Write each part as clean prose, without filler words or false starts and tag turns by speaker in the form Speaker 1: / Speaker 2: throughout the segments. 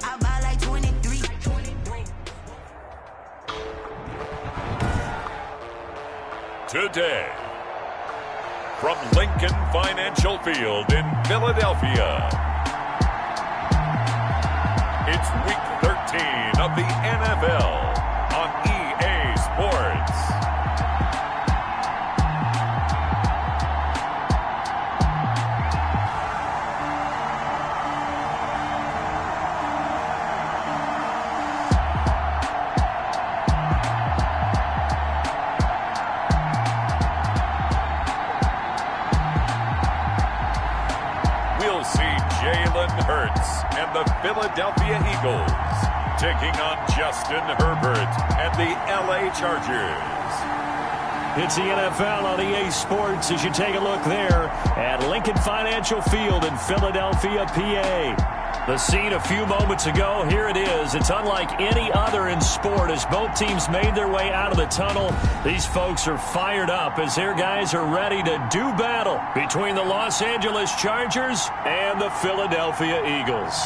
Speaker 1: I buy like 23.
Speaker 2: Today, from Lincoln Financial Field in Philadelphia, it's Week 13 of the NFL on EA Sports. And the Philadelphia Eagles taking on Justin Herbert and the LA Chargers.
Speaker 3: It's the NFL on EA Sports as you take a look there at Lincoln Financial Field in Philadelphia, PA. The scene a few moments ago, here it is. It's unlike any other in sport as both teams made their way out of the tunnel. These folks are fired up as their guys are ready to do battle between the Los Angeles Chargers and the Philadelphia Eagles.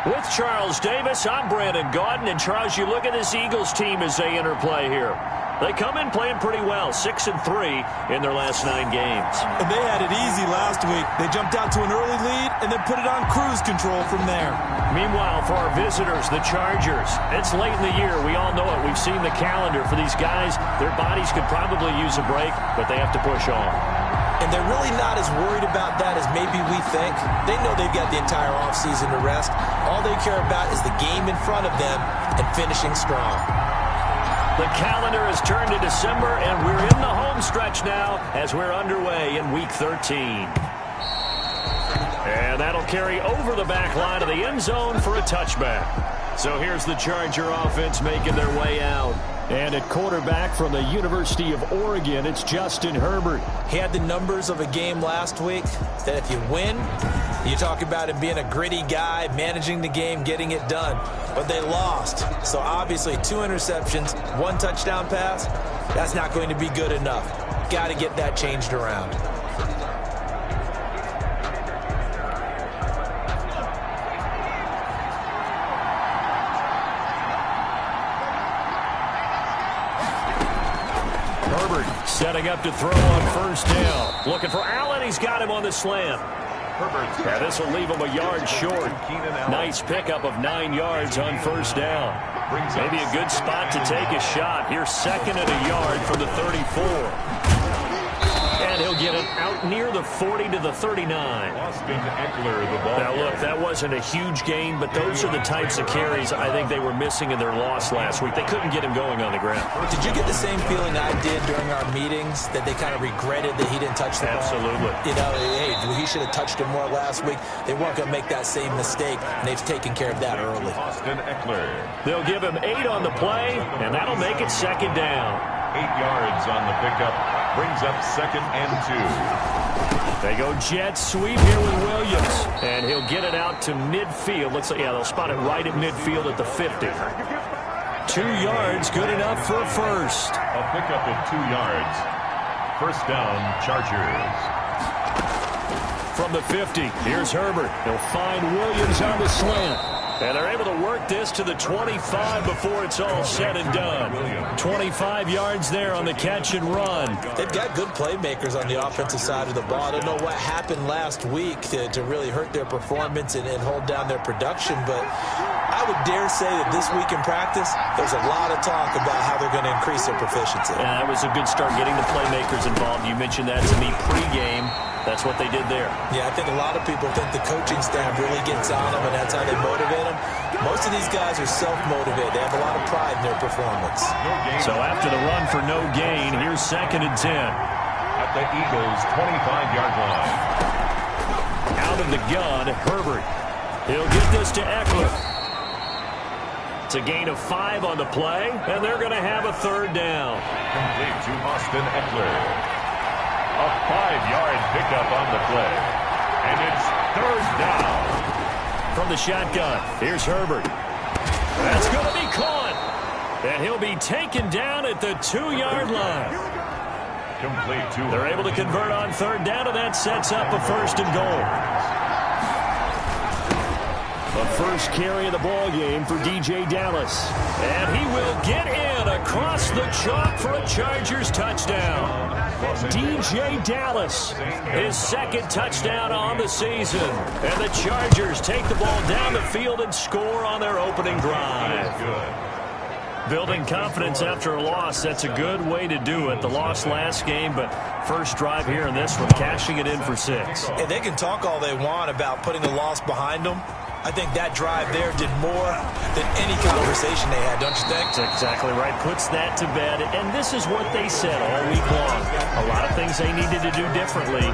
Speaker 3: With Charles Davis, I'm Brandon Gaudin. And Charles, you look at this Eagles team as they interplay here. They come in playing pretty well, 6-3 in their last 9 games.
Speaker 4: And they had it easy last week. They jumped out to an early lead and then put it on cruise control from there.
Speaker 3: Meanwhile, for our visitors, the Chargers, it's late in the year. We all know it. We've seen the calendar for these guys. Their bodies could probably use a break, but they have to push on.
Speaker 5: And they're really not as worried about that as maybe we think. They know they've got the entire offseason to rest. All they care about is the game in front of them and finishing strong.
Speaker 3: The calendar has turned to December, and we're in the home stretch now as we're underway in Week 13. And that'll carry over the back line of the end zone for a touchback. So here's the Charger offense making their way out. And at quarterback from the University of Oregon, it's Justin Herbert.
Speaker 5: He had the numbers of a game last week that if you win, you talk about him being a gritty guy, managing the game, getting it done. But they lost. So obviously 2 interceptions, 1 touchdown pass, that's not going to be good enough. Got to get that changed around.
Speaker 3: Setting up to throw on first down. Looking for Allen. He's got him on the slant. Yeah, this will leave him a yard short. Nice pickup of 9 yards on first down. Maybe a good spot to take a shot. Here's 2nd and a yard from the 34. And he'll get it out near the 40 to the 39. Now, look, that wasn't a huge gain, but those are the types of carries I think they were missing in their loss last week. They couldn't get him going on the ground.
Speaker 5: Did you get the same feeling I did during our meetings, that they kind of regretted that he didn't touch the ball?
Speaker 3: Absolutely.
Speaker 5: You know, hey, he should have touched it more last week. They weren't going to make that same mistake, and they've taken care of that early.
Speaker 3: They'll give him 8 on the play, and that'll make it 2nd down.
Speaker 2: 8 yards on the pickup. Brings up 2nd and 2.
Speaker 3: They go jet sweep here with Williams. And he'll get it out to midfield. Looks like, yeah, they'll spot it right at midfield at the 50. 2 yards, good enough for a first.
Speaker 2: A pickup of 2 yards. First down, Chargers.
Speaker 3: From the 50, here's Herbert. He'll find Williams on the slant. And they're able to work this to the 25 before it's all said and done. 25 yards there on the catch and run.
Speaker 5: They've got good playmakers on the offensive side of the ball. I don't know what happened last week to really hurt their performance and hold down their production, but I would dare say that this week in practice, there's a lot of talk about how they're going to increase their proficiency.
Speaker 3: Yeah, that was a good start getting the playmakers involved. You mentioned that to me pregame. That's what they did there.
Speaker 5: Yeah, I think a lot of people think the coaching staff really gets on them, and that's how they motivate them. Most of these guys are self-motivated. They have a lot of pride in their performance.
Speaker 3: So after the run for no gain, here's 2nd and 10.
Speaker 2: At the Eagles' 25-yard line.
Speaker 3: Out of the gun, Herbert. He'll get this to Eckler. It's a gain of 5 on the play, and they're going to have a third down.
Speaker 2: Complete to Austin Eckler. A 5-yard pickup on the play. And it's third down.
Speaker 3: From the shotgun, here's Herbert. That's going to be caught. And he'll be taken down at the 2-yard line.
Speaker 2: Complete to
Speaker 3: They're able to convert on third down, and that sets up a first and goal. The first carry of the ball game for DJ Dallas. And he will get in across the chalk for a Chargers touchdown. DJ Dallas, his second touchdown on the season. And the Chargers take the ball down the field and score on their opening drive. Building confidence after a loss, that's a good way to do it. The loss last game, but first drive here in this one, cashing it in for 6.
Speaker 5: And they can talk all they want about putting the loss behind them. I think that drive there did more than any conversation they had, don't you think?
Speaker 3: That's exactly right. Puts that to bed. And this is what they said all week long. A lot of things they needed to do differently.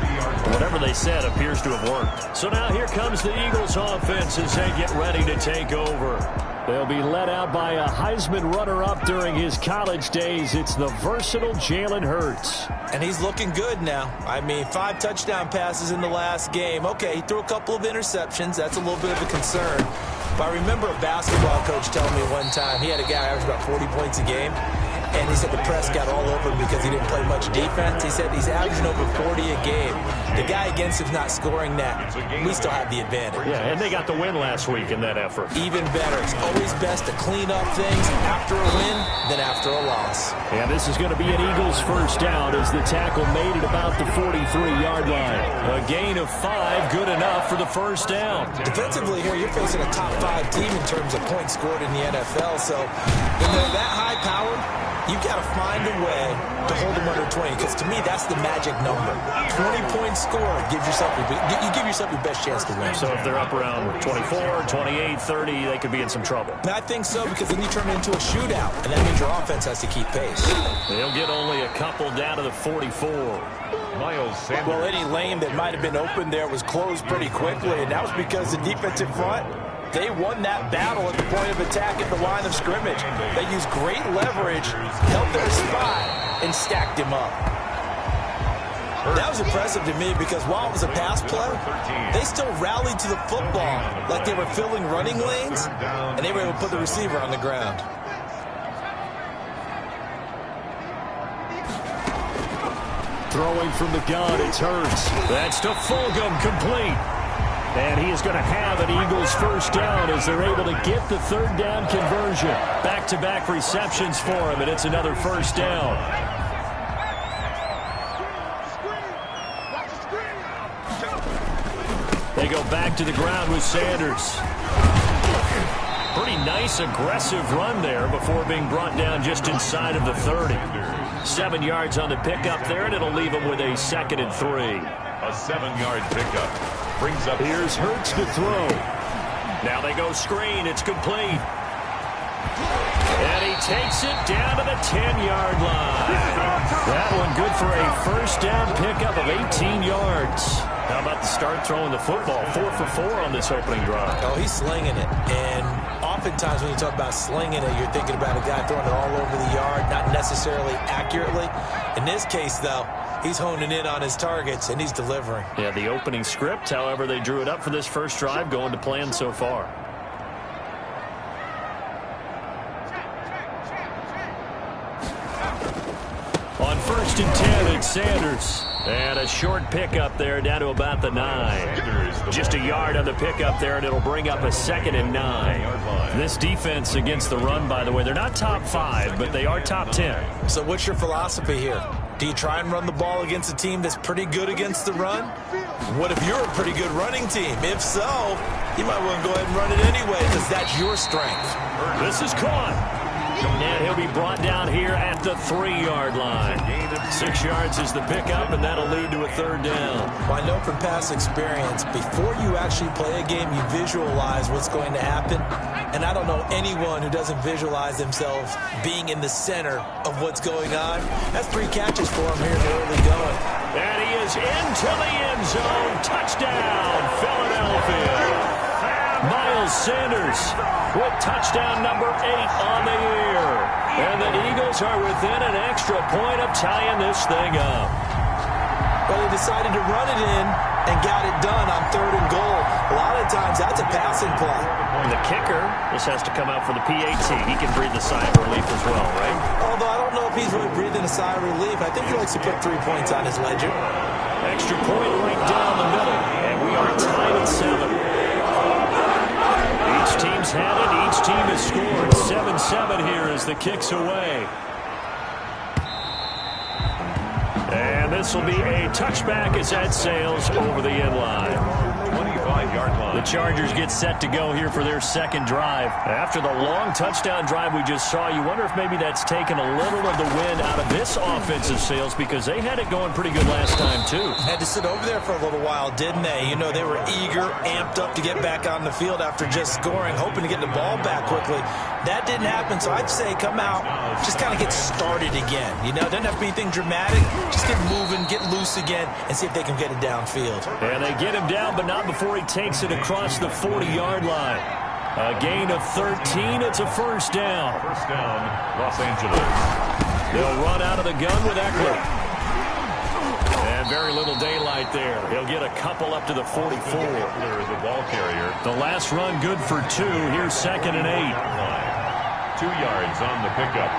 Speaker 3: Whatever they said appears to have worked. So now here comes the Eagles offense as they get ready to take over. They'll be led out by a Heisman runner-up during his college days. It's the versatile Jalen Hurts.
Speaker 5: And he's looking good now. I mean, 5 touchdown passes in the last game. Okay, he threw a couple of interceptions. That's a little bit of a concern. But I remember a basketball coach telling me one time he had a guy average about 40 points a game. And he said the press got all over him because he didn't play much defense. He said he's averaging over 40 a game. The guy against him's not scoring that. We still have the advantage.
Speaker 3: Yeah, and they got the win last week in that effort.
Speaker 5: Even better. It's always best to clean up things after a win than after a loss.
Speaker 3: And this is going to be an Eagles first down as the tackle made it about the 43-yard line. A gain of 5, good enough for the first down.
Speaker 5: Defensively here, you're facing a top 5 team in terms of points scored in the NFL. So when they're that high-powered, you've got to find a way to hold them under 20, because to me, that's the magic number. 20 points scored, you give yourself your best chance to win.
Speaker 3: So if they're up around 24, 28, 30, they could be in some trouble.
Speaker 5: And I think so, because then you turn it into a shootout, and that means your offense has to keep pace.
Speaker 3: They'll get only a couple down to the 44.
Speaker 2: Miles Sanders.
Speaker 1: Well, any lane that might have been open there was closed pretty quickly, and that was because the defensive front, they won that battle at the point of attack at the line of scrimmage. They used great leverage, held their spot, and stacked him up.
Speaker 5: That was impressive to me because while it was a pass play, they still rallied to the football like they were filling running lanes, and they were able to put the receiver on the ground.
Speaker 3: Throwing from the gun, it's Hurts. That's to Fulgham, complete. And he is going to have an Eagles first down as they're able to get the third down conversion. Back-to-back receptions for him, and it's another first down. They go back to the ground with Sanders. Pretty nice, aggressive run there before being brought down just inside of the 30. 7 yards on the pickup there, and it'll leave him with a 2nd and 3.
Speaker 2: A 7-yard pickup. Brings up.
Speaker 3: Here's Hurts to throw. Now they go screen. It's complete. And he takes it down to the 10-yard line. That one good for a first down pickup of 18 yards. How about the start throwing the football? 4 for 4 on this opening drive.
Speaker 5: Oh, he's slinging it. And oftentimes when you talk about slinging it, you're thinking about a guy throwing it all over the yard, not necessarily accurately. In this case, though, he's honing in on his targets, and he's delivering.
Speaker 3: Yeah, the opening script, however, they drew it up for this first drive, going to plan so far. On 1st and 10, it's Sanders. And a short pickup there down to about the 9. Just a yard on the pickup there, and it'll bring up a 2nd and 9. This defense against the run, by the way, they're not top 5, but they are top 10.
Speaker 5: So what's your philosophy here? Do you try and run the ball against a team that's pretty good against the run? What if you're a pretty good running team? If so, you might want to go ahead and run it anyway because that's your strength.
Speaker 3: This is caught. And he'll be brought down here at the 3-yard line. 6 yards is the pickup, and that'll lead to a third down.
Speaker 5: Well, I know from past experience, before you actually play a game, you visualize what's going to happen. And I don't know anyone who doesn't visualize themselves being in the center of what's going on. That's 3 catches for him here in the early going.
Speaker 3: And he is into the end zone. Touchdown, Philadelphia. Miles Sanders with touchdown number 8 on the year. And the Eagles are within an extra point of tying this thing up.
Speaker 5: But they decided to run it in and got it done on 3rd and goal. A lot of times that's a passing play.
Speaker 3: The kicker, this has to come out for the PAT. He can breathe the sigh of relief as well, right?
Speaker 5: Although I don't know if he's really breathing a sigh of relief. I think he likes to put 3 points on his ledger.
Speaker 3: Extra point right down the middle, and we are tied at 7. Each team's had it. Each team has scored. 7-7 here as the kick's away. And this will be a touchback as that sails over the end line.
Speaker 2: 25-yard line.
Speaker 3: The Chargers get set to go here for their second drive. After the long touchdown drive we just saw, you wonder if maybe that's taken a little of the wind out of this offensive sails because they had it going pretty good last time, too.
Speaker 5: Had to sit over there for a little while, didn't they? You know, they were eager, amped up to get back on the field after just scoring, hoping to get the ball back quickly. That didn't happen, so I'd say come out, just kind of get started again. You know, it doesn't have to be anything dramatic. Just get moving, get loose again, and see if they can get it downfield.
Speaker 3: And they get him down, but not before he takes it across the 40-yard line. A gain of 13. It's a first down.
Speaker 2: First down, Los Angeles.
Speaker 3: They'll run out of the gun with Eckler. And very little daylight there. He'll get a couple up to the 44.
Speaker 2: Eckler, the ball carrier.
Speaker 3: The last run good for 2. Here's 2nd and 8.
Speaker 2: 2 yards on the pickup.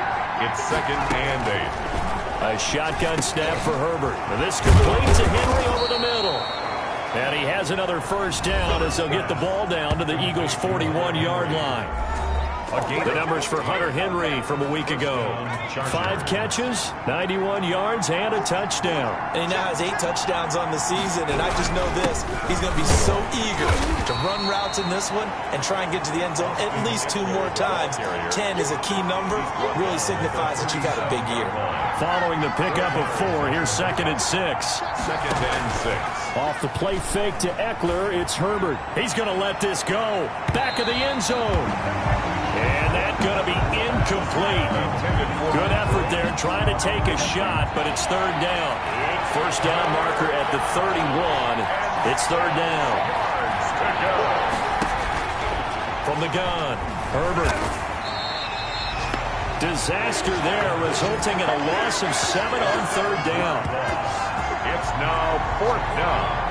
Speaker 2: It's 2nd and 8.
Speaker 3: A shotgun snap for Herbert. And this completes to Henry over the middle. And he has another first down as they'll get the ball down to the Eagles' 41-yard line. The numbers for Hunter Henry from a week ago. 5 catches, 91 yards, and a touchdown.
Speaker 5: And he now has 8 touchdowns on the season, and I just know this. He's going to be so eager to run routes in this one and try and get to the end zone at least 2 more times. 10 is a key number. Really signifies that you've had a big year.
Speaker 3: Following the pickup of 4, here's 2nd and 6.
Speaker 2: 2nd and 6.
Speaker 3: Off the play fake to Eckler, it's Herbert. He's going to let this go. Back of the end zone. And that's going to be incomplete. Good effort there, trying to take a shot, but it's 3rd down. First down marker at the 31. It's 3rd down. From the gun, Herbert. Disaster there, resulting in a loss of 7 on 3rd down.
Speaker 2: It's now 4th down.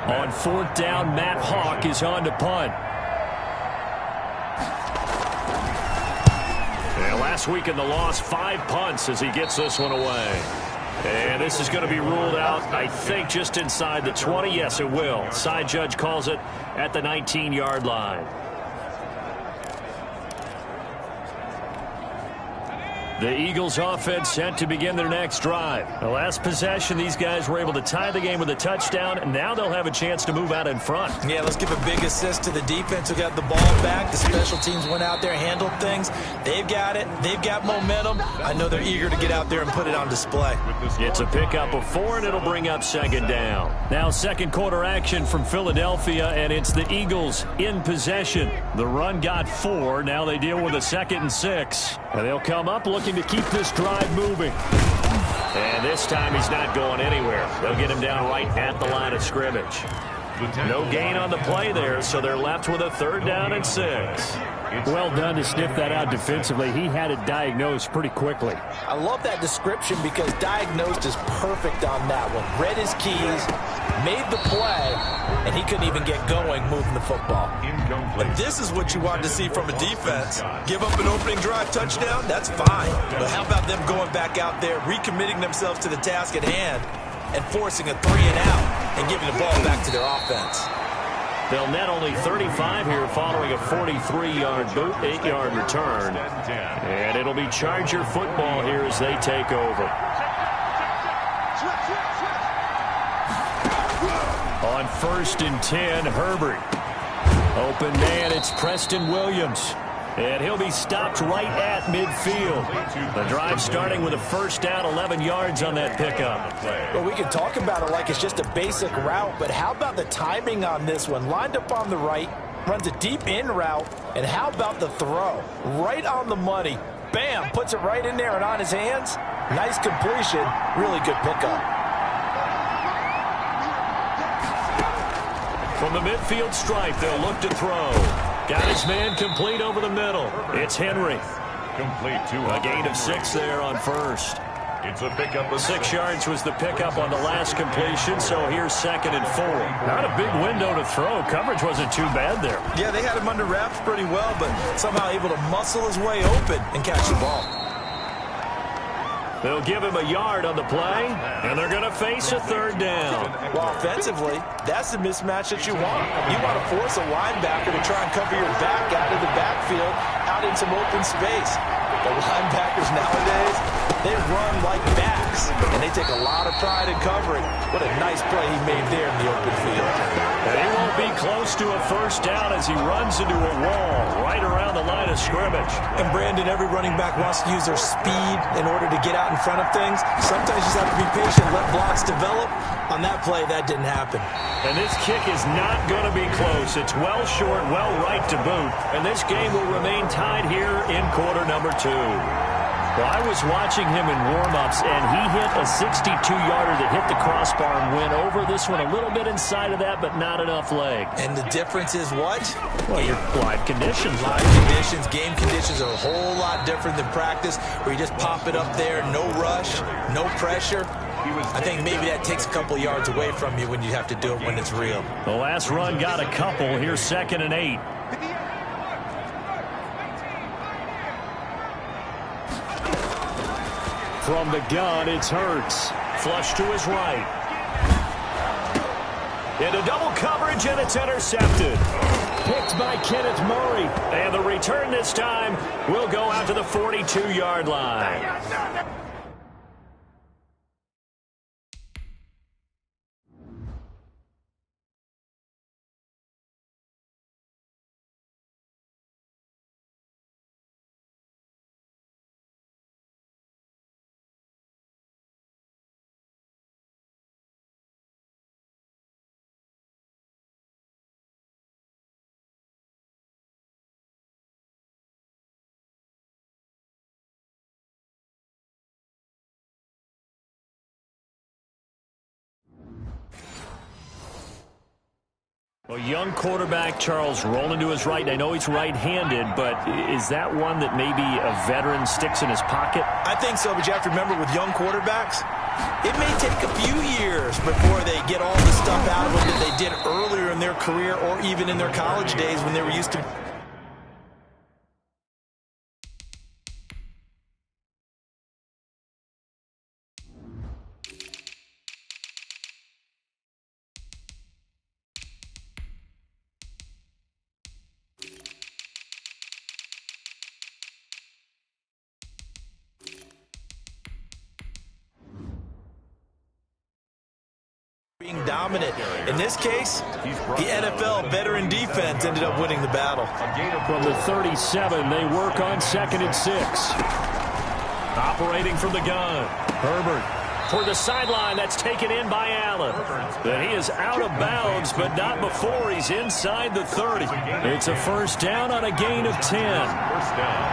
Speaker 3: On 4th down, Matt Hawk is on to punt. And last week in the loss, 5 punts as he gets this one away. And this is going to be ruled out, I think, just inside the 20. Yes, it will. Side judge calls it at the 19-yard line. The Eagles offense set to begin their next drive. The last possession, these guys were able to tie the game with a touchdown, and now they'll have a chance to move out in front.
Speaker 5: Yeah, let's give a big assist to the defense who got the ball back. The special teams went out there, handled things. They've got it. They've got momentum. I know they're eager to get out there and put it on display.
Speaker 3: It's a pickup of 4, and it'll bring up 2nd down. Now second quarter action from Philadelphia, and it's the Eagles in possession. The run got 4. Now they deal with a 2nd and 6. And they'll come up looking to keep this drive moving. And this time he's not going anywhere. They'll get him down right at the line of scrimmage. No gain on the play there, so they're left with a 3rd down and 6. Well done to sniff that out defensively. He had it diagnosed pretty quickly.
Speaker 5: I love that description because diagnosed is perfect on that one. Read his keys, made the play, and he couldn't even get going moving the football.
Speaker 4: But this is what you want to see from a defense. Give up an opening drive touchdown, that's fine. But how about them going back out there, recommitting themselves to the task at hand, and forcing a 3 and out and giving the ball back to their offense.
Speaker 3: They'll net only 35 here following a 43-yard boot, 8-yard return. And it'll be Charger football here as they take over. On 1st and 10, Herbert. Open man, it's Preston Williams. And he'll be stopped right at midfield. The drive starting with a first down, 11 yards on that pickup.
Speaker 5: Well, we can talk about it like it's just a basic route, but how about the timing on this one? Lined up on the right, Runs a deep in route, and how about the throw? Right on the money. Bam, puts it right in there and on his hands. Nice completion, really good pickup.
Speaker 3: From the midfield stripe, they'll look to throw. Got his man complete over the middle. It's Henry.
Speaker 2: Complete to
Speaker 3: A gain of 6 there on first.
Speaker 2: It's a pickup of
Speaker 3: 6 yards was the pickup on the last completion, so here's 2nd and 4. Not a big window to throw. Coverage wasn't too bad there.
Speaker 4: Yeah, they had him under wraps pretty well, but somehow able to muscle his way open and catch the ball.
Speaker 3: They'll give him a yard on the play, and they're going to face a 3rd down.
Speaker 5: Well, offensively, that's the mismatch that you want. You want to force a linebacker to try and cover your back out of the backfield, out in some open space. The linebackers nowadays, they run like backs, and they take a lot of pride in covering. What a nice play he made there in the open field.
Speaker 3: And he won't be close to a 1st down as he runs into a wall right around the line of scrimmage.
Speaker 5: And Brandon, every running back wants to use their speed in order to get out in front of things. Sometimes you just have to be patient, let blocks develop. On that play, that didn't happen.
Speaker 3: And this kick is not going to be close. It's well short, well right to boot. And this game will remain tied here in quarter number 2. Well, I was watching him in warm-ups, and he hit a 62-yarder that hit the crossbar and went over this one a little bit inside of that, but not enough leg.
Speaker 5: And the difference is what?
Speaker 3: Well, your live conditions.
Speaker 5: Live conditions, game conditions are a whole lot different than practice, where you just pop it up there, no rush, no pressure. I think maybe that takes a couple yards away from you when you have to do it when it's real.
Speaker 3: The last run got a couple. Here's 2nd and 8. From the gun, it's Hurts. Flush to his right. Into double coverage, and it's intercepted. Picked by Kenneth Murray. And the return this time will go out to the 42-yard line. Well, young quarterback Charles rolling to his right. I know he's right-handed, but is that one that maybe a veteran sticks in his pocket?
Speaker 5: I think so, but you have to remember with young quarterbacks, it may take a few years before they get all the stuff out of them that they did earlier in their career or even in their college days when they were used to. Being dominant. In this case, the NFL veteran defense ended up winning the battle.
Speaker 3: From the 37, they work on 2nd and 6. Operating from the gun. Herbert toward the sideline. That's taken in by Allen. But he is out of bounds, but not before he's inside the 30. It's a 1st down on a gain of 10.
Speaker 2: 1st down.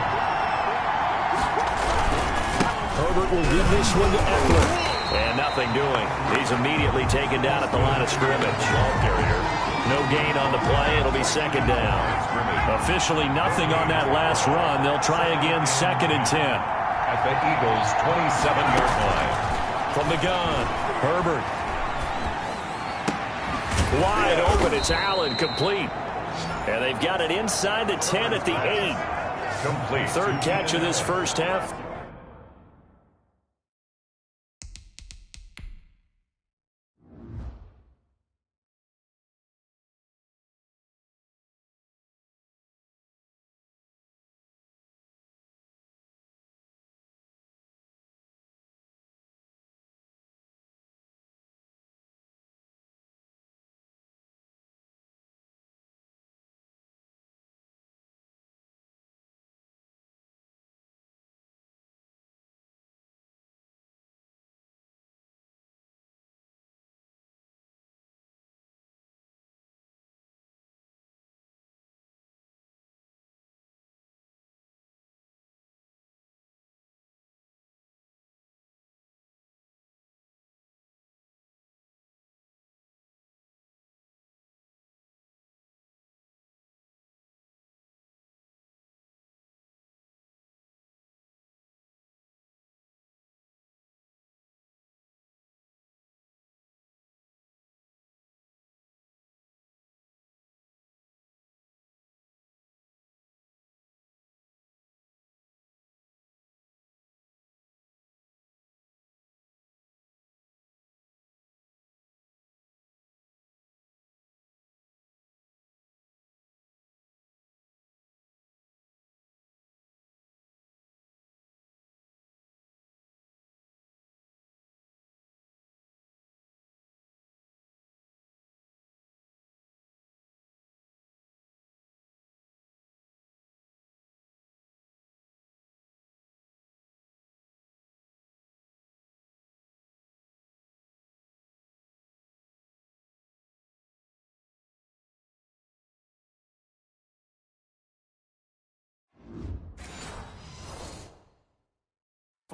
Speaker 3: Herbert will give this one to Eckler. And nothing doing. He's immediately taken down at the line of scrimmage.
Speaker 2: Ball carrier.
Speaker 3: No gain on the play. It'll be 2nd down. Officially nothing on that last run. They'll try again 2nd and 10.
Speaker 2: At the Eagles' 27-yard line.
Speaker 3: From the gun, Herbert. Wide open. It's Allen, complete. And they've got it inside the 10 at the 8.
Speaker 2: Complete.
Speaker 3: 3rd catch of this 1st half.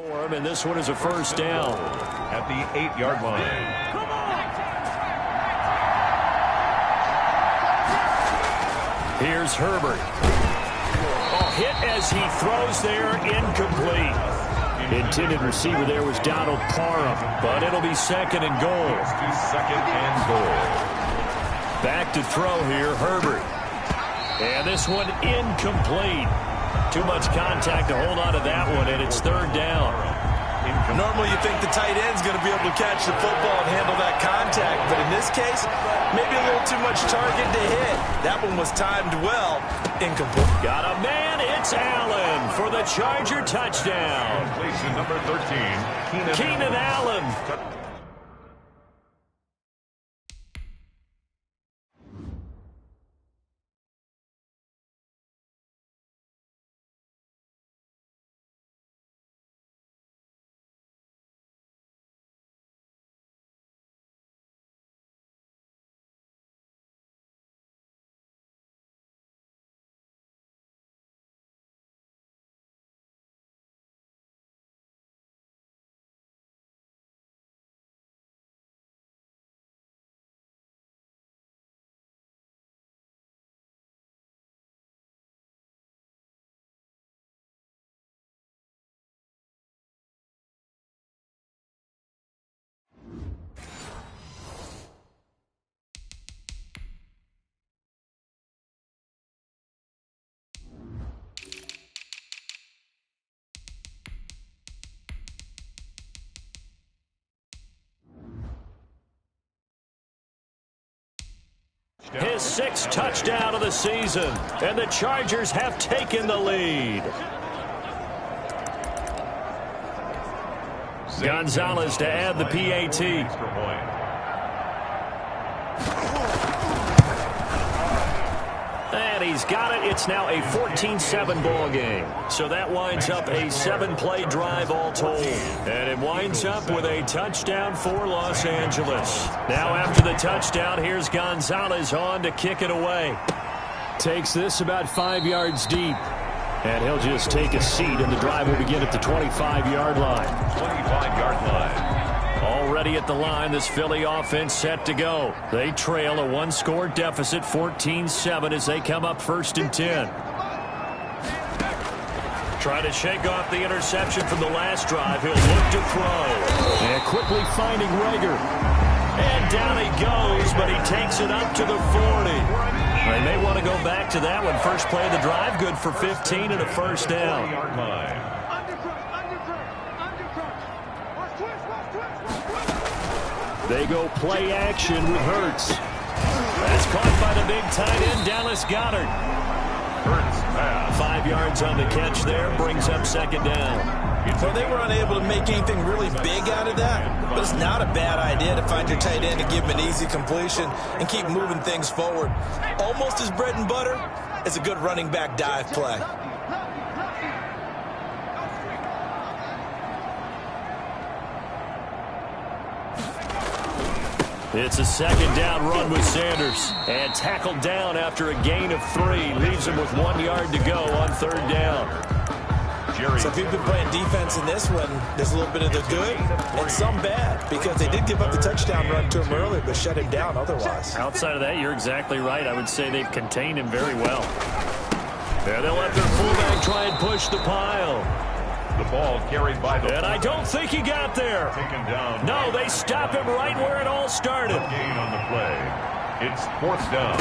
Speaker 3: For him, and this one is a first down.
Speaker 2: At the 8-yard line.
Speaker 3: Here's Herbert. Hit as he throws there, incomplete. Intended receiver there was Donald Parham, but it'll be second and goal.
Speaker 2: Second and goal.
Speaker 3: Back to throw here, Herbert. And this one incomplete. Too much contact to hold on to that one, and it's third down.
Speaker 4: Normally you think the tight end's going to be able to catch the football and handle that contact, but in this case, maybe a little too much target to hit. That one was timed well. Incomplete.
Speaker 3: Got a man. It's Allen for the Charger touchdown.
Speaker 2: Completion number 13,
Speaker 3: Keenan Allen. His 6th touchdown of the season, and the Chargers have taken the lead. Gonzalez to add the PAT. And he's got it. It's now a 14-7 ball game. So that winds up a 7-play drive all told. And it winds up with a touchdown for Los Angeles. Now after the touchdown, here's Gonzalez on to kick it away. Takes this about 5 yards deep. And he'll just take a seat, and the drive will begin at the 25-yard line.
Speaker 2: 25-yard line.
Speaker 3: Already at the line, this Philly offense set to go. They trail a one-score deficit, 14-7, as they come up 1st and 10. Trying to shake off the interception from the last drive. He'll look to throw. And quickly finding Rager. And down he goes, but he takes it up to the 40. They may want to go back to that one. First play of the drive, good for 15 and a first down. They go play action with Hurts. That's caught by the big tight end, Dallas Goedert.
Speaker 2: Hurts pass.
Speaker 3: 5 yards on the catch there, brings up second down.
Speaker 4: Well, they were unable to make anything really big out of that, but it's not a bad idea to find your tight end and give him an easy completion and keep moving things forward. Almost his bread and butter is a good running back dive play.
Speaker 3: It's a second down run with Sanders. And tackled down after a gain of 3. Leaves him with 1 yard to go on third down.
Speaker 4: So if you've been playing defense in this one, there's a little bit of the good and some bad, because they did give up the touchdown run to him earlier, but shut him down otherwise.
Speaker 3: Outside of that, you're exactly right. I would say they've contained him very well. And they'll let their fullback try and push the pile.
Speaker 2: The ball carried by the...
Speaker 3: And I don't think he got there.
Speaker 2: Taken down.
Speaker 3: No, they stop him right where it all started.
Speaker 2: Gain on the play. It's 4th down.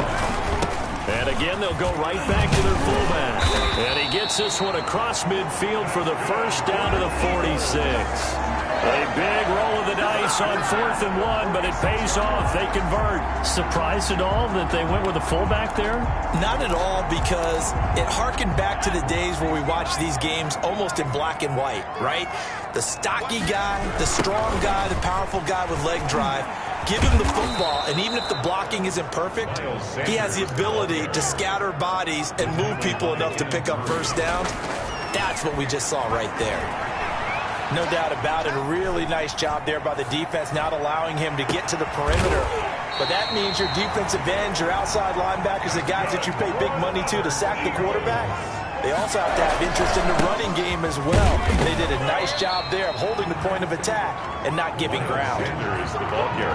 Speaker 3: And again, they'll go right back to their fullback. And he gets this one across midfield for the first down to the 46. A big roll of the dice on 4th and 1, but it pays off. They convert. Surprised at all that they went with a fullback there?
Speaker 4: Not at all, because it harkened back to the days where we watched these games almost in black and white, right? The stocky guy, the strong guy, the powerful guy with leg drive. Give him the football, and even if the blocking isn't perfect, he has the ability to scatter bodies and move people enough to pick up first downs. That's what we just saw right there. No doubt about it, a really nice job there by the defense, not allowing him to get to the perimeter. But that means your defensive ends, your outside linebackers, the guys that you pay big money to sack the quarterback,
Speaker 5: They also have to have interest in the running game as well. They did a nice job there of holding the point of attack and not giving ground.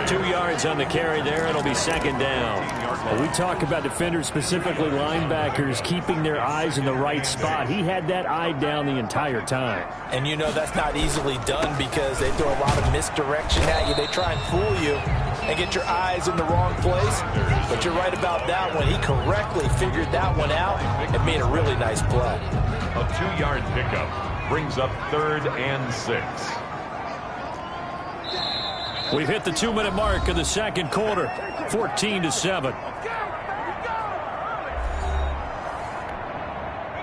Speaker 3: 2 yards on the carry there. It'll be second down. Well, we talk about defenders, specifically linebackers, keeping their eyes in the right spot. He had that eye down the entire time.
Speaker 5: And you know that's not easily done because they throw a lot of misdirection at you. They try and fool you and get your eyes in the wrong place. But you're right about that one. He correctly figured that one out and made a really nice play.
Speaker 2: A 2-yard pickup brings up 3rd and 6.
Speaker 3: We've hit the 2-minute mark of the second quarter, 14-7.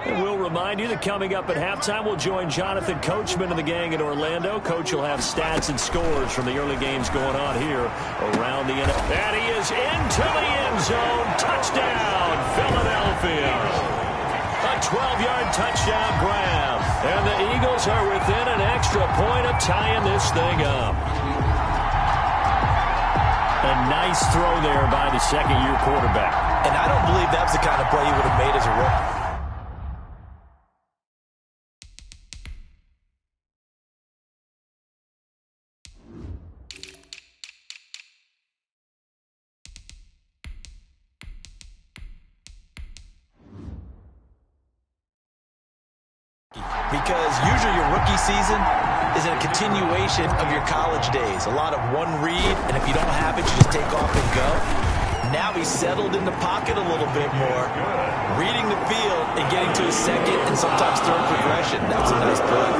Speaker 3: And we'll remind you that coming up at halftime, we'll join Jonathan Coachman and the gang in Orlando. Coach will have stats and scores from the early games going on here around the NFL. And he is into the end zone. Touchdown, Philadelphia. A 12-yard touchdown grab. And the Eagles are within an extra point of tying this thing up. A nice throw there by the second-year quarterback.
Speaker 5: And I don't believe that's the kind of play he would have made as a rookie. Because usually your rookie season is a continuation of your college days. A lot of one read, and if you don't have it, you just take off and go. Now he's settled in the pocket a little bit more, reading the field and getting to his second and sometimes third progression. That's a nice play.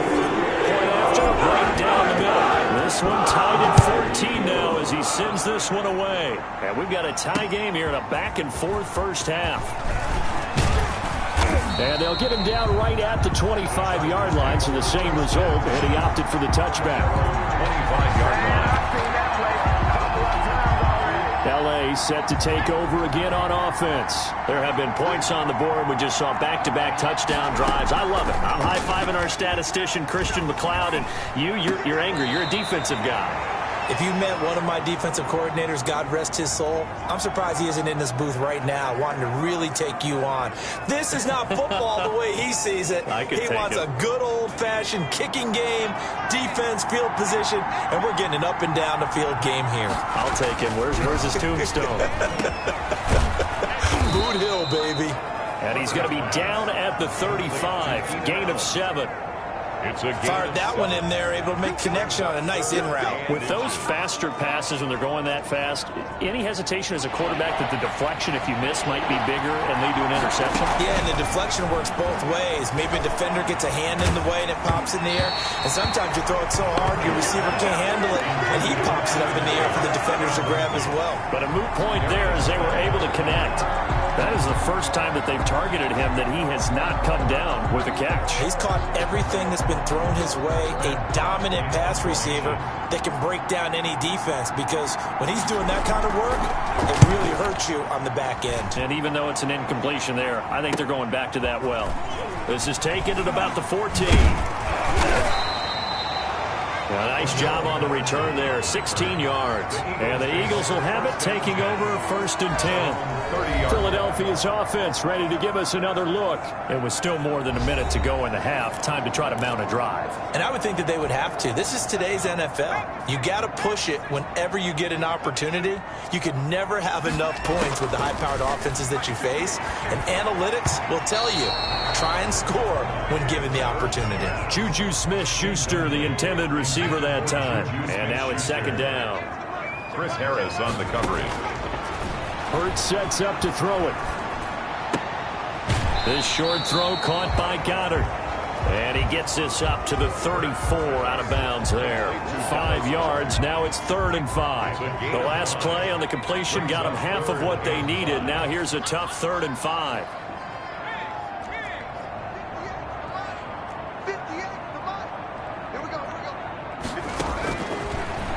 Speaker 3: Point after, right down the middle. This one tied at 14 now as he sends this one away. And we've got a tie game here in a back-and-forth first half. And they'll get him down right at the 25-yard line, so the same result, and he opted for the touchback.
Speaker 2: 25-yard line.
Speaker 3: L.A. set to take over again on offense. There have been points on the board. We just saw back-to-back touchdown drives. I love it. I'm high-fiving our statistician, Christian McLeod, and you're angry. You're a defensive guy.
Speaker 5: If you met one of my defensive coordinators, God rest his soul, I'm surprised he isn't in this booth right now wanting to really take you on. This is not football the way he sees it. He wants a good old-fashioned kicking game, defense, field position, and we're getting an up-and-down-the-field game here.
Speaker 3: I'll take him. Where's his tombstone?
Speaker 5: Boot Hill, baby.
Speaker 3: And he's going to be down at the 35, gain of 7.
Speaker 5: Fired that one in there, able to make connection on a nice in route.
Speaker 3: With those faster passes when they're going that fast, any hesitation as a quarterback that the deflection, if you miss, might be bigger and lead to an interception?
Speaker 5: Yeah, and the deflection works both ways. Maybe a defender gets a hand in the way and it pops in the air. And sometimes you throw it so hard your receiver can't handle it, and he pops it up in the air for the defenders to grab as well.
Speaker 3: But a moot point there as they were able to connect. That is the first time that they've targeted him that he has not come down with a catch.
Speaker 5: He's caught everything that's been thrown his way. A dominant pass receiver that can break down any defense, because when he's doing that kind of work, it really hurts you on the back end.
Speaker 3: And even though it's an incompletion there, I think they're going back to that well. This is taken at about the 14. A nice job on the return there, 16 yards. And the Eagles will have it, taking over 1st and 10. Philadelphia's offense ready to give us another look. It was still more than a minute to go in the half. Time to try to mount a drive.
Speaker 5: And I would think that they would have to. This is today's NFL. You got to push it whenever you get an opportunity. You could never have enough points with the high-powered offenses that you face. And analytics will tell you, try and score when given the opportunity.
Speaker 3: Juju Smith-Schuster, the intended receiver that time. And now it's second down.
Speaker 2: Chris Harris on the coverage.
Speaker 3: Hurts sets up to throw it. This short throw caught by Goddard. And he gets this up to the 34 out of bounds there. 5 yards. Now it's 3rd and 5. The last play on the completion got them half of what they needed. Now here's a tough 3rd and 5.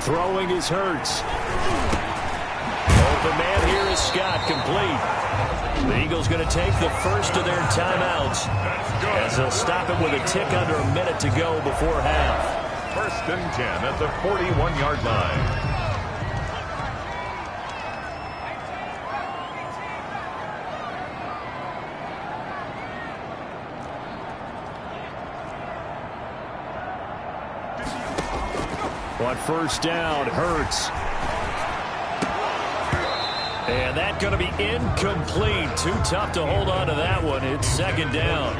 Speaker 3: Throwing is Hurts. Open man here is Scott, complete. The Eagles going to take the first of their timeouts as they'll stop it with a tick under a minute to go before half.
Speaker 2: 1st and 10 at the 41-yard line.
Speaker 3: On first down, Hurts. And that's going to be incomplete. Too tough to hold on to that one. It's second down.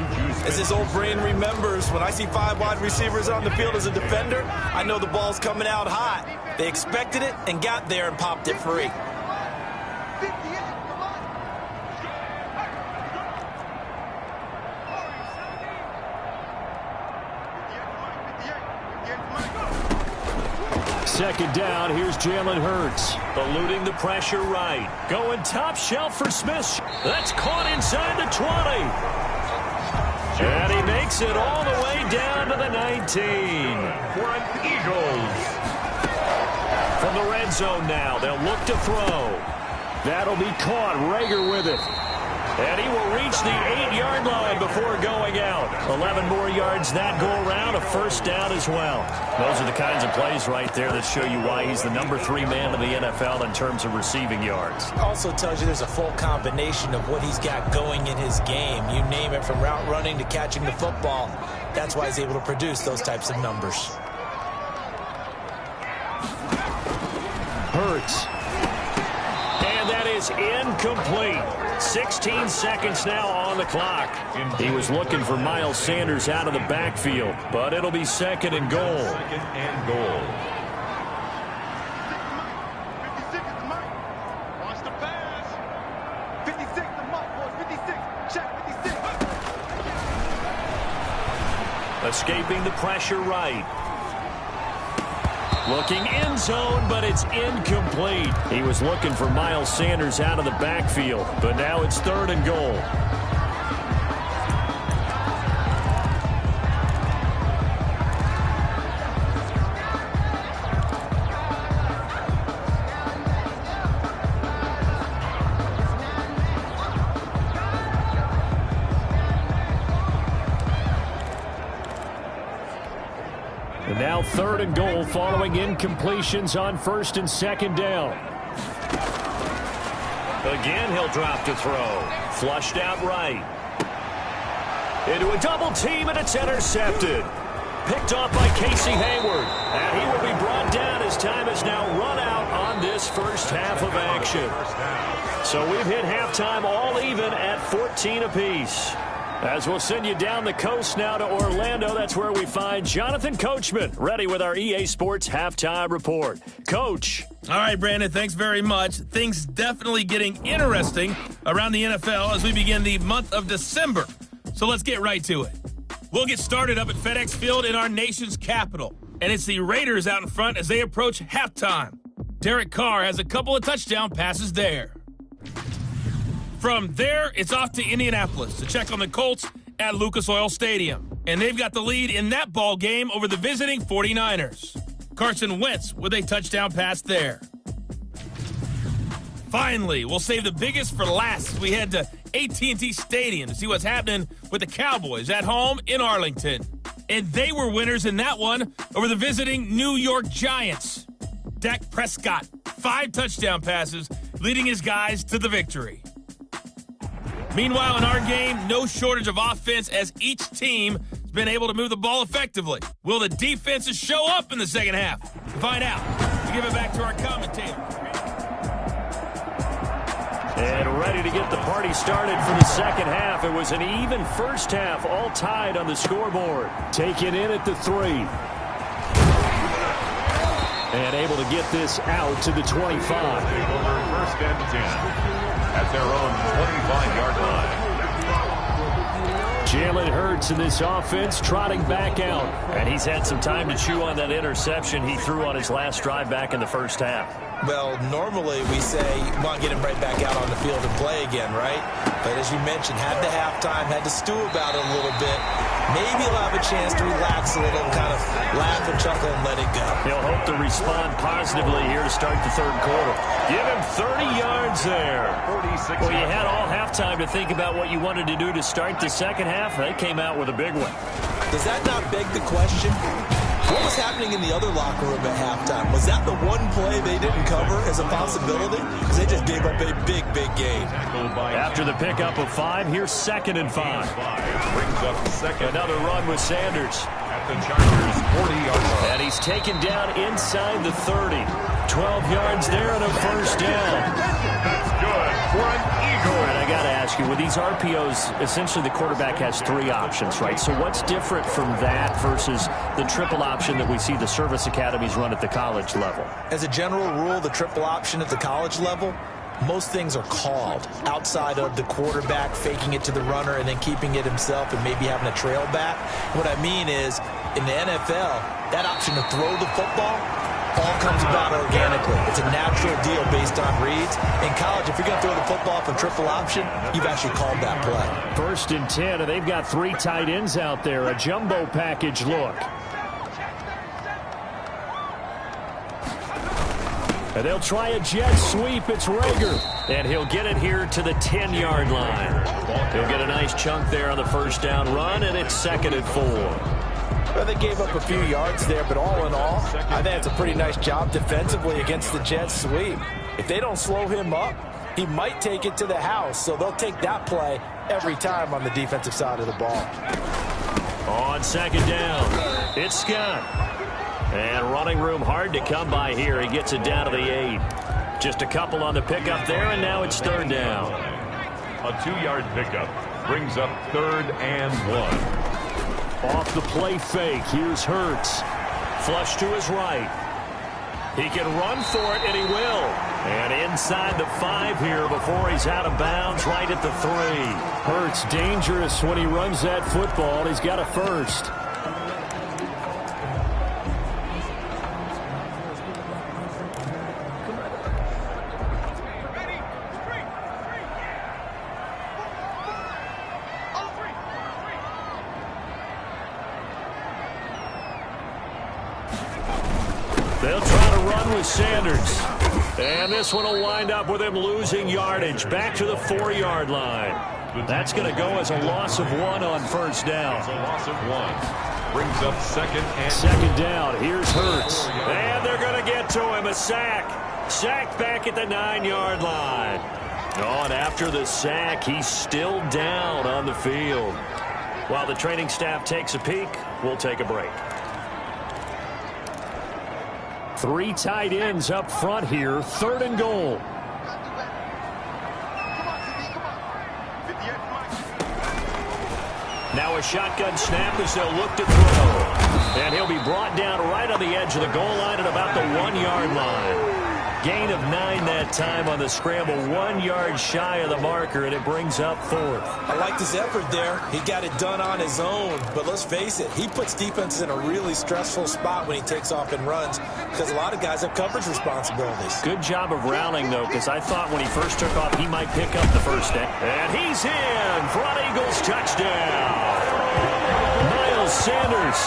Speaker 5: As his old brain remembers, when I see 5 wide receivers on the field as a defender, I know the ball's coming out hot. They expected it and got there and popped it free.
Speaker 3: Second down, here's Jalen Hurts. Eluding the pressure right. Going top shelf for Smith. That's caught inside the 20. And he makes it all the way down to the 19.
Speaker 2: For an Eagles.
Speaker 3: From the red zone now, they'll look to throw. That'll be caught. Rager with it. And he will reach the 8-yard line before going out. 11 more yards that go around, a first down as well. Those are the kinds of plays right there that show you why he's the number 3 man in the NFL in terms of receiving yards.
Speaker 5: Also tells you there's a full combination of what he's got going in his game. You name it, from route running to catching the football. That's why he's able to produce those types of numbers.
Speaker 3: Hurts. And that is incomplete. 16 seconds now on the clock. He was looking for Miles Sanders out of the backfield, but it'll be second and goal.
Speaker 2: Second and goal.
Speaker 6: Watch the pass. 56 the mark, boys. 56. Check 56.
Speaker 3: Escaping the pressure right. Looking end zone, but it's incomplete. He was looking for Miles Sanders out of the backfield, but now it's third and goal. And now third and goal following incompletions on first and second down. Again, he'll drop to throw. Flushed out right. Into a double team, and it's intercepted. Picked off by Casey Hayward. And he will be brought down as time has now run out on this first half of action. So we've hit halftime all even at 14 apiece. As we'll send you down the coast now to Orlando, that's where we find Jonathan Coachman, ready with our EA Sports Halftime Report. Coach.
Speaker 7: All right, Brandon, thanks very much. Things definitely getting interesting around the NFL as we begin the month of December. So let's get right to it. We'll get started up at FedEx Field in our nation's capital. And it's the Raiders out in front as they approach halftime. Derek Carr has a couple of touchdown passes there. From there, it's off to Indianapolis to check on the Colts at Lucas Oil Stadium. And they've got the lead in that ball game over the visiting 49ers. Carson Wentz with a touchdown pass there. Finally, we'll save the biggest for last as we head to AT&T Stadium to see what's happening with the Cowboys at home in Arlington. And they were winners in that one over the visiting New York Giants. Dak Prescott, 5 touchdown passes, leading his guys to the victory. Meanwhile, in our game, no shortage of offense as each team has been able to move the ball effectively. Will the defenses show up in the second half? To find out, we give it back to our commentator.
Speaker 3: And ready to get the party started for the second half. It was an even first half, all tied on the scoreboard. Taken in at the 3. And able to get this out to the 25.
Speaker 2: Over first and 10. At their own 25-yard line.
Speaker 3: Jalen Hurts in this offense trotting back out. And he's had some time to chew on that interception he threw on his last drive back in the first half.
Speaker 5: Well, normally we say you want to get him right back out on the field and play again, right? But as you mentioned, had the halftime, had to stew about it a little bit. Maybe he'll have a chance to relax a little, kind of laugh and chuckle and let it go.
Speaker 3: He'll hope to respond positively here to start the third quarter. Give him 30 yards there.
Speaker 2: 46.
Speaker 3: Well, you had all halftime to think about what you wanted to do to start the second half. They came out with a big one.
Speaker 5: Does that not beg the question? What was happening in the other locker room at halftime? Was that the one play they didn't cover as a possibility? Because they just gave up a big, big gain.
Speaker 3: After the pickup of 5, here's second and 5.
Speaker 2: Brings up second.
Speaker 3: Another run with Sanders.
Speaker 2: At at the Chargers' 40-yard line.
Speaker 3: And he's taken down inside the 30. 12 yards there and a first down.
Speaker 2: That's good for an eagle.
Speaker 3: All right, I got to ask you, with these RPOs, essentially the quarterback has 3 options, right? So what's different from that versus the triple option that we see the service academies run at the college level?
Speaker 5: As a general rule, the triple option at the college level, most things are called outside of the quarterback faking it to the runner and then keeping it himself and maybe having a trail back. What I mean is, in the NFL, that option to throw the football all comes about organically. It's a natural deal based on reads. In college, if you're going to throw the football off a triple option, you've actually called that play.
Speaker 3: 1st and 10, and they've got 3 tight ends out there. A jumbo package look. And they'll try a jet sweep. It's Rager. And he'll get it here to the 10-yard line. He'll get a nice chunk there on the first down run, and it's 2nd and 4.
Speaker 5: Well, they gave up a few yards there, but all in all, I think it's a pretty nice job defensively against the jet sweep. If they don't slow him up, he might take it to the house, so they'll take that play every time on the defensive side of the ball.
Speaker 3: On 2nd down, it's Scott. And running room hard to come by here. He gets it down to the 8. Just a couple on the pickup there, and now it's 3rd down.
Speaker 2: A 2-yard pickup brings up 3rd and 1.
Speaker 3: Off the play fake, here's Hurts. Flush to his right. He can run for it, and he will. And inside the 5 here before he's out of bounds, right at the 3. Hurts dangerous when he runs that football. He's got a first. They'll try to run with Sanders. And this one will wind up with him losing yardage. Back to the 4-yard line. That's going to go as a loss of 1 on first down.
Speaker 2: It's a loss of 1. Brings up
Speaker 3: 2nd down. Here's Hurts. And they're going to get to him. A sack. Sacked back at the 9-yard line. On after the sack, he's still down on the field. While the training staff takes a peek, we'll take a break. 3 tight ends up front here. 3rd and goal. Now a shotgun snap as they'll look to throw. And he'll be brought down right on the edge of the goal line at about the 1-yard line. Gain of 9 that time on the scramble. 1 yard shy of the marker, and it brings up 4th.
Speaker 5: I like this effort there. He got it done on his own. But let's face it, he puts defenses in a really stressful spot when he takes off and runs because a lot of guys have coverage responsibilities.
Speaker 3: Good job of rallying, though, because I thought when he first took off, he might pick up the first down. And he's in. Front Eagles touchdown. Miles Sanders,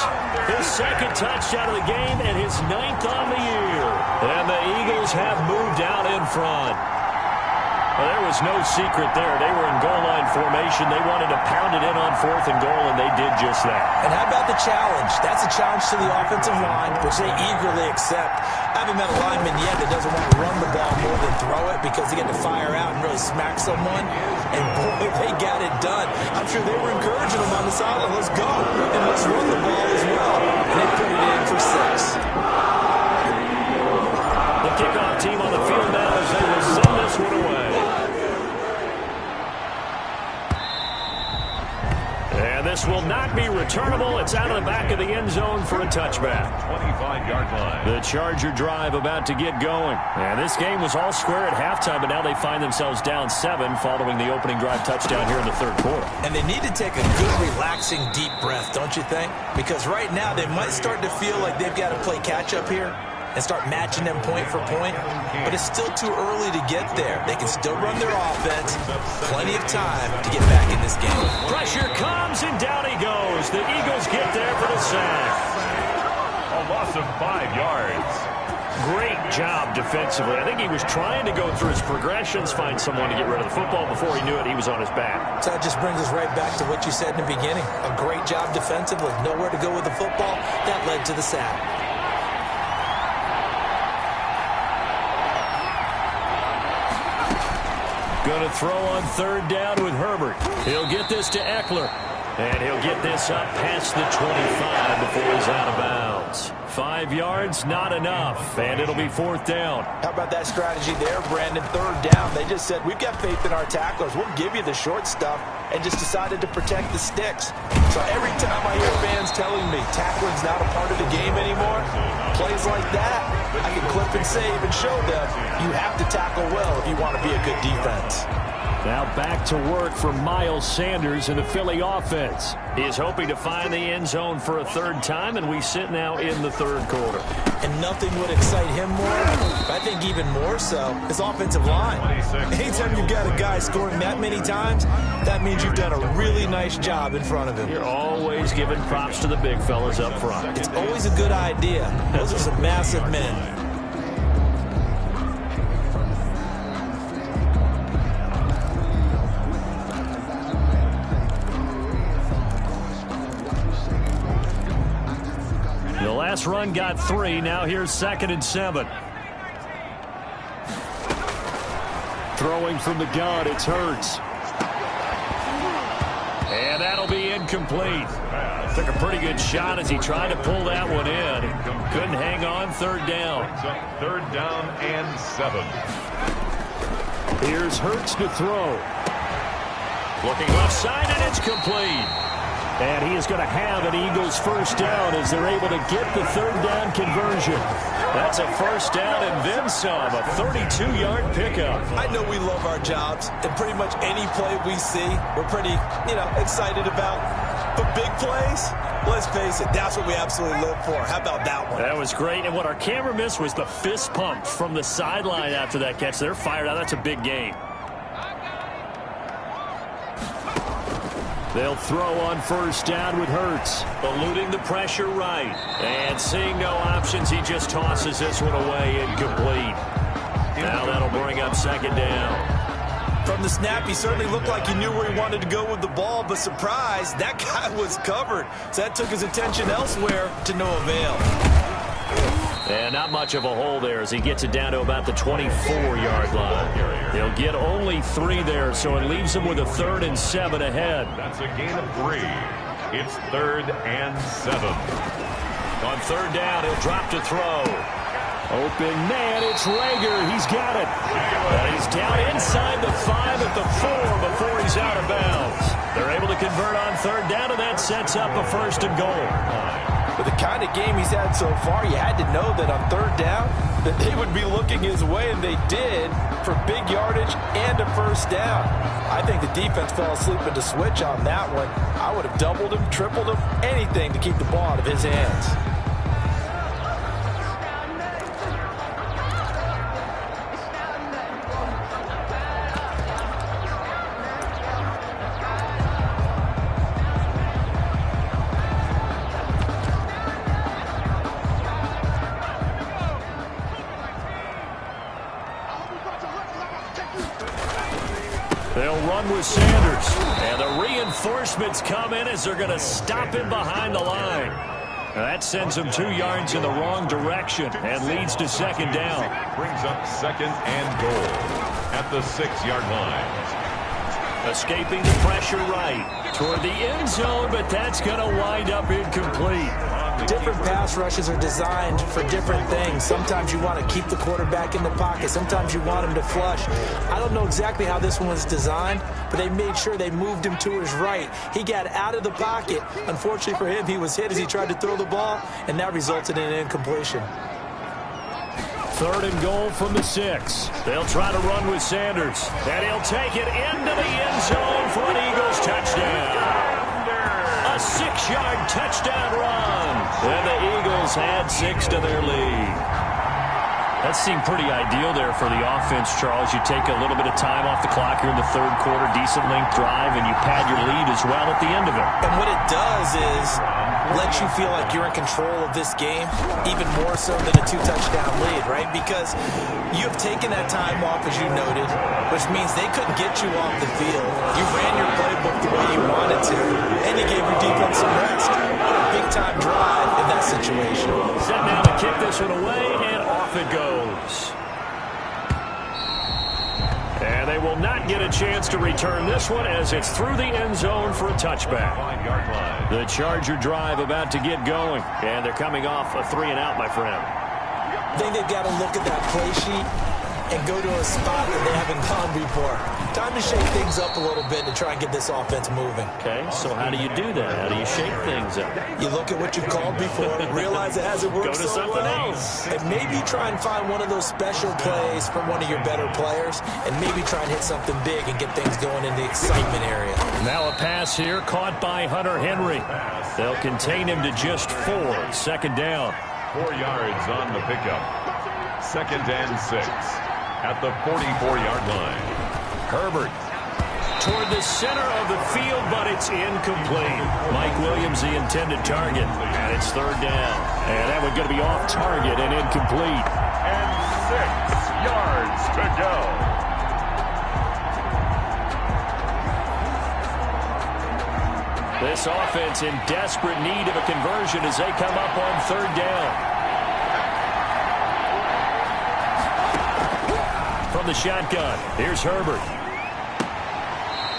Speaker 3: his 2nd touchdown of the game and his 9th on the year. And the Eagles have moved out in front. Well, there was no secret there. They were in goal line formation. They wanted to pound it in on 4th and goal, and they did just that.
Speaker 5: And how about the challenge? That's a challenge to the offensive line, which they eagerly accept. I haven't met a lineman yet that doesn't want to run the ball more than throw it because they get to fire out and really smack someone. And boy, they got it done. I'm sure they were encouraging them on the sideline. Let's go. And let's run the ball as well. And they put it in for 6.
Speaker 3: The kickoff team on the field now as they will send this one away. And this will not be returnable. It's out of the back of the end zone for a touchback.
Speaker 2: 25-yard line.
Speaker 3: The Charger drive about to get going. And this game was all square at halftime, but now they find themselves down 7 following the opening drive touchdown here in the 3rd quarter.
Speaker 5: And they need to take a good, relaxing, deep breath, don't you think? Because right now they might start to feel like they've got to play catch-up here and start matching them point for point. But it's still too early to get there. They can still run their offense. Plenty of time to get back in this game.
Speaker 3: Pressure comes, and down he goes. The Eagles get there for the sack.
Speaker 2: A loss of 5 yards.
Speaker 3: Great job defensively. I think he was trying to go through his progressions, find someone to get rid of the football. Before he knew it, he was on his back.
Speaker 5: So that just brings us right back to what you said in the beginning. A great job defensively. Nowhere to go with the football. That led to the sack.
Speaker 3: Going to throw on 3rd down with Herbert. He'll get this to Eckler. And he'll get this up past the 25 before he's out of bounds. 5 yards, not enough, and it'll be 4th down.
Speaker 5: How about that strategy there, Brandon? 3rd down. They just said, we've got faith in our tacklers. We'll give you the short stuff, and just decided to protect the sticks. So every time I hear fans telling me tackling's not a part of the game anymore, plays like that, I can clip and save and show them you have to tackle well if you want to be a good defense.
Speaker 3: Now back to work for Miles Sanders in the Philly offense. He is hoping to find the end zone for a 3rd time, and we sit now in the 3rd quarter.
Speaker 5: And nothing would excite him more, I think even more so, his offensive line. Anytime you've got a guy scoring that many times, that means you've done a really nice job in front of him.
Speaker 3: You're always giving props to the big fellas up front.
Speaker 5: It's always a good idea. Those are some massive men.
Speaker 3: The last run got 3. Now here's 2nd and 7. Throwing from the gun, it's Hurts. And that'll be incomplete. Took a pretty good shot as he tried to pull that one in. Couldn't hang on. 3rd down.
Speaker 2: 3rd down and 7.
Speaker 3: Here's Hurts to throw. Looking left side, and it's complete. And he is going to have an Eagles 1st down as they're able to get the 3rd down conversion. That's a 1st down and then some, a 32-yard pickup.
Speaker 5: I know we love our jobs, and pretty much any play we see, we're pretty, excited about. But big plays, let's face it, that's what we absolutely live for. How about that one?
Speaker 3: That was great, and what our camera missed was the fist pump from the sideline after that catch. They're fired out. That's a big game. They'll throw on 1st down with Hurts. Eluding the pressure right. And seeing no options, he just tosses this one away, incomplete. Now that'll bring up 2nd down.
Speaker 5: From the snap, he certainly looked like he knew where he wanted to go with the ball, but surprise, that guy was covered. So that took his attention elsewhere to no avail.
Speaker 3: And not much of a hole there as he gets it down to about the 24-yard line. He'll get only 3 there, so it leaves him with a 3rd and 7 ahead.
Speaker 2: That's a gain of 3. It's 3rd and 7.
Speaker 3: On 3rd down, he'll drop to throw. Open man, it's Rager. He's got it. And he's down inside the 5 at the 4 before he's out of bounds. They're able to convert on 3rd down, and that sets up a 1st and goal.
Speaker 5: With the kind of game he's had so far, you had to know that on 3rd down that they would be looking his way, and they did, for big yardage and a 1st down. I think the defense fell asleep at the switch on that one. I would have doubled him, tripled him, anything to keep the ball out of his hands.
Speaker 3: They'll run with Sanders. And the reinforcements come in as they're going to stop him behind the line. Now that sends him 2 yards in the wrong direction and leads to 2nd down.
Speaker 2: Brings up 2nd and goal at the 6-yard line.
Speaker 3: Escaping the pressure right toward the end zone, but that's going to wind up incomplete.
Speaker 5: Different pass rushes are designed for different things. Sometimes you want to keep the quarterback in the pocket. Sometimes you want him to flush. I don't know exactly how this one was designed, but they made sure they moved him to his right. He got out of the pocket. Unfortunately for him, he was hit as he tried to throw the ball, and that resulted in an incompletion.
Speaker 3: 3rd and goal from the 6. They'll try to run with Sanders, and he'll take it into the end zone for an Eagles touchdown. A 6-yard touchdown run. And the Eagles add 6 to their lead. That seemed pretty ideal there for the offense, Charles. You take a little bit of time off the clock here in the 3rd quarter, decent length drive, and you pad your lead as well at the end of it.
Speaker 5: And what it does is let you feel like you're in control of this game, even more so than a 2-touchdown lead, right? Because you've taken that time off, as you noted, which means they couldn't get you off the field. You ran your playbook the way you wanted to, and you gave your defense some rest. Big-time drive in that situation.
Speaker 3: Set now to kick this one away, and off it goes. And they will not get a chance to return this one as it's through the end zone for a touchback.
Speaker 2: 5-yard line.
Speaker 3: The Charger drive about to get going, and they're coming off a 3-and-out, my friend.
Speaker 5: I think they've got to look at that play sheet and go to a spot that they haven't gone before. Time to shake things up a little bit to try and get this offense moving.
Speaker 3: Okay, so how do you do that? How do you shake things up?
Speaker 5: You look at what you've called before, realize it hasn't worked
Speaker 3: Go to
Speaker 5: so
Speaker 3: something
Speaker 5: well,
Speaker 3: else.
Speaker 5: and maybe try and find one of those special plays from one of your better players, and maybe try and hit something big and get things going in the excitement area.
Speaker 3: Now a pass here caught by Hunter Henry. They'll contain him to just 4. 2nd down.
Speaker 2: 4 yards on the pickup. 2nd and 6 at the 44-yard line.
Speaker 3: Herbert toward the center of the field, but it's incomplete. Mike Williams, the intended target, and it's 3rd down. And that one's going to be off target and incomplete.
Speaker 2: And 6 yards to go.
Speaker 3: This offense in desperate need of a conversion as they come up on 3rd down. From the shotgun, here's Herbert.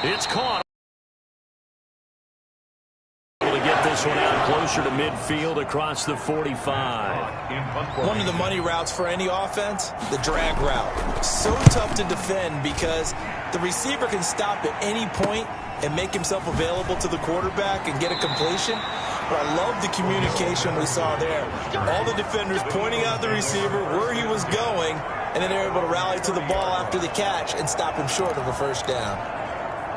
Speaker 3: It's caught. Able to get this one out closer to midfield across the 45.
Speaker 5: One of the money routes for any offense, the drag route. So tough to defend because the receiver can stop at any point and make himself available to the quarterback and get a completion. But I love the communication we saw there. All the defenders pointing out the receiver, where he was going, and then they're able to rally to the ball after the catch and stop him short of a 1st down.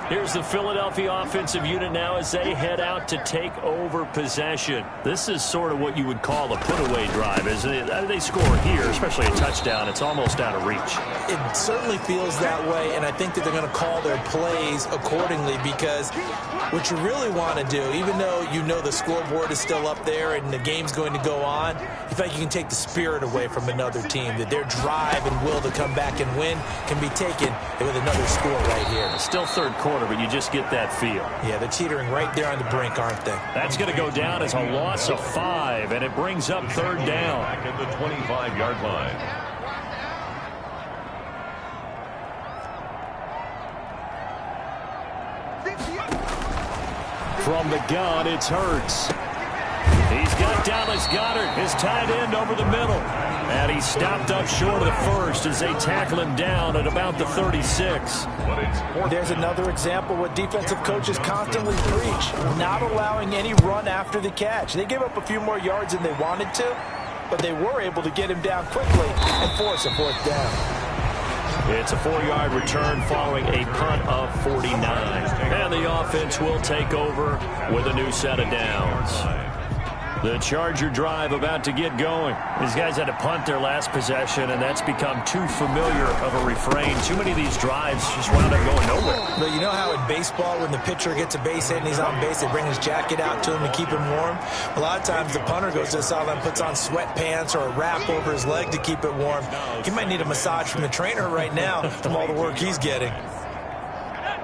Speaker 3: Here's the Philadelphia offensive unit now as they head out to take over possession. This is sort of what you would call a put-away drive. As they score here, especially a touchdown, it's almost out of reach.
Speaker 5: It certainly feels that way, and I think that they're going to call their plays accordingly because what you really want to do, even though you know the scoreboard is still up there and the game's going to go on, you feel like you can take the spirit away from another team, that their drive and will to come back and win can be taken with another score right here.
Speaker 3: It's still 3rd quarter, but you just get that feel.
Speaker 5: Yeah, they're teetering right there on the brink, aren't they?
Speaker 3: That's going to go down as a loss of 5, and it brings up 3rd down.
Speaker 2: Back at the 25-yard line.
Speaker 3: From the gun, it's Hurts. He's got Dallas Goedert, his tight end, over the middle. And he's stopped up short of the 1st as they tackle him down at about the 36.
Speaker 5: There's another example what defensive coaches constantly preach, not allowing any run after the catch. They gave up a few more yards than they wanted to, but they were able to get him down quickly and force a 4th down.
Speaker 3: It's a 4-yard return following a punt of 49. And the offense will take over with a new set of downs. The Charger drive about to get going. These guys had to punt their last possession, and that's become too familiar of a refrain. Too many of these drives just wound up going nowhere.
Speaker 5: But you know how in baseball, when the pitcher gets a base hit and he's on base, they bring his jacket out to him to keep him warm? A lot of times the punter goes to the sideline, puts on sweatpants or a wrap over his leg to keep it warm. He might need a massage from the trainer right now from all the work he's getting.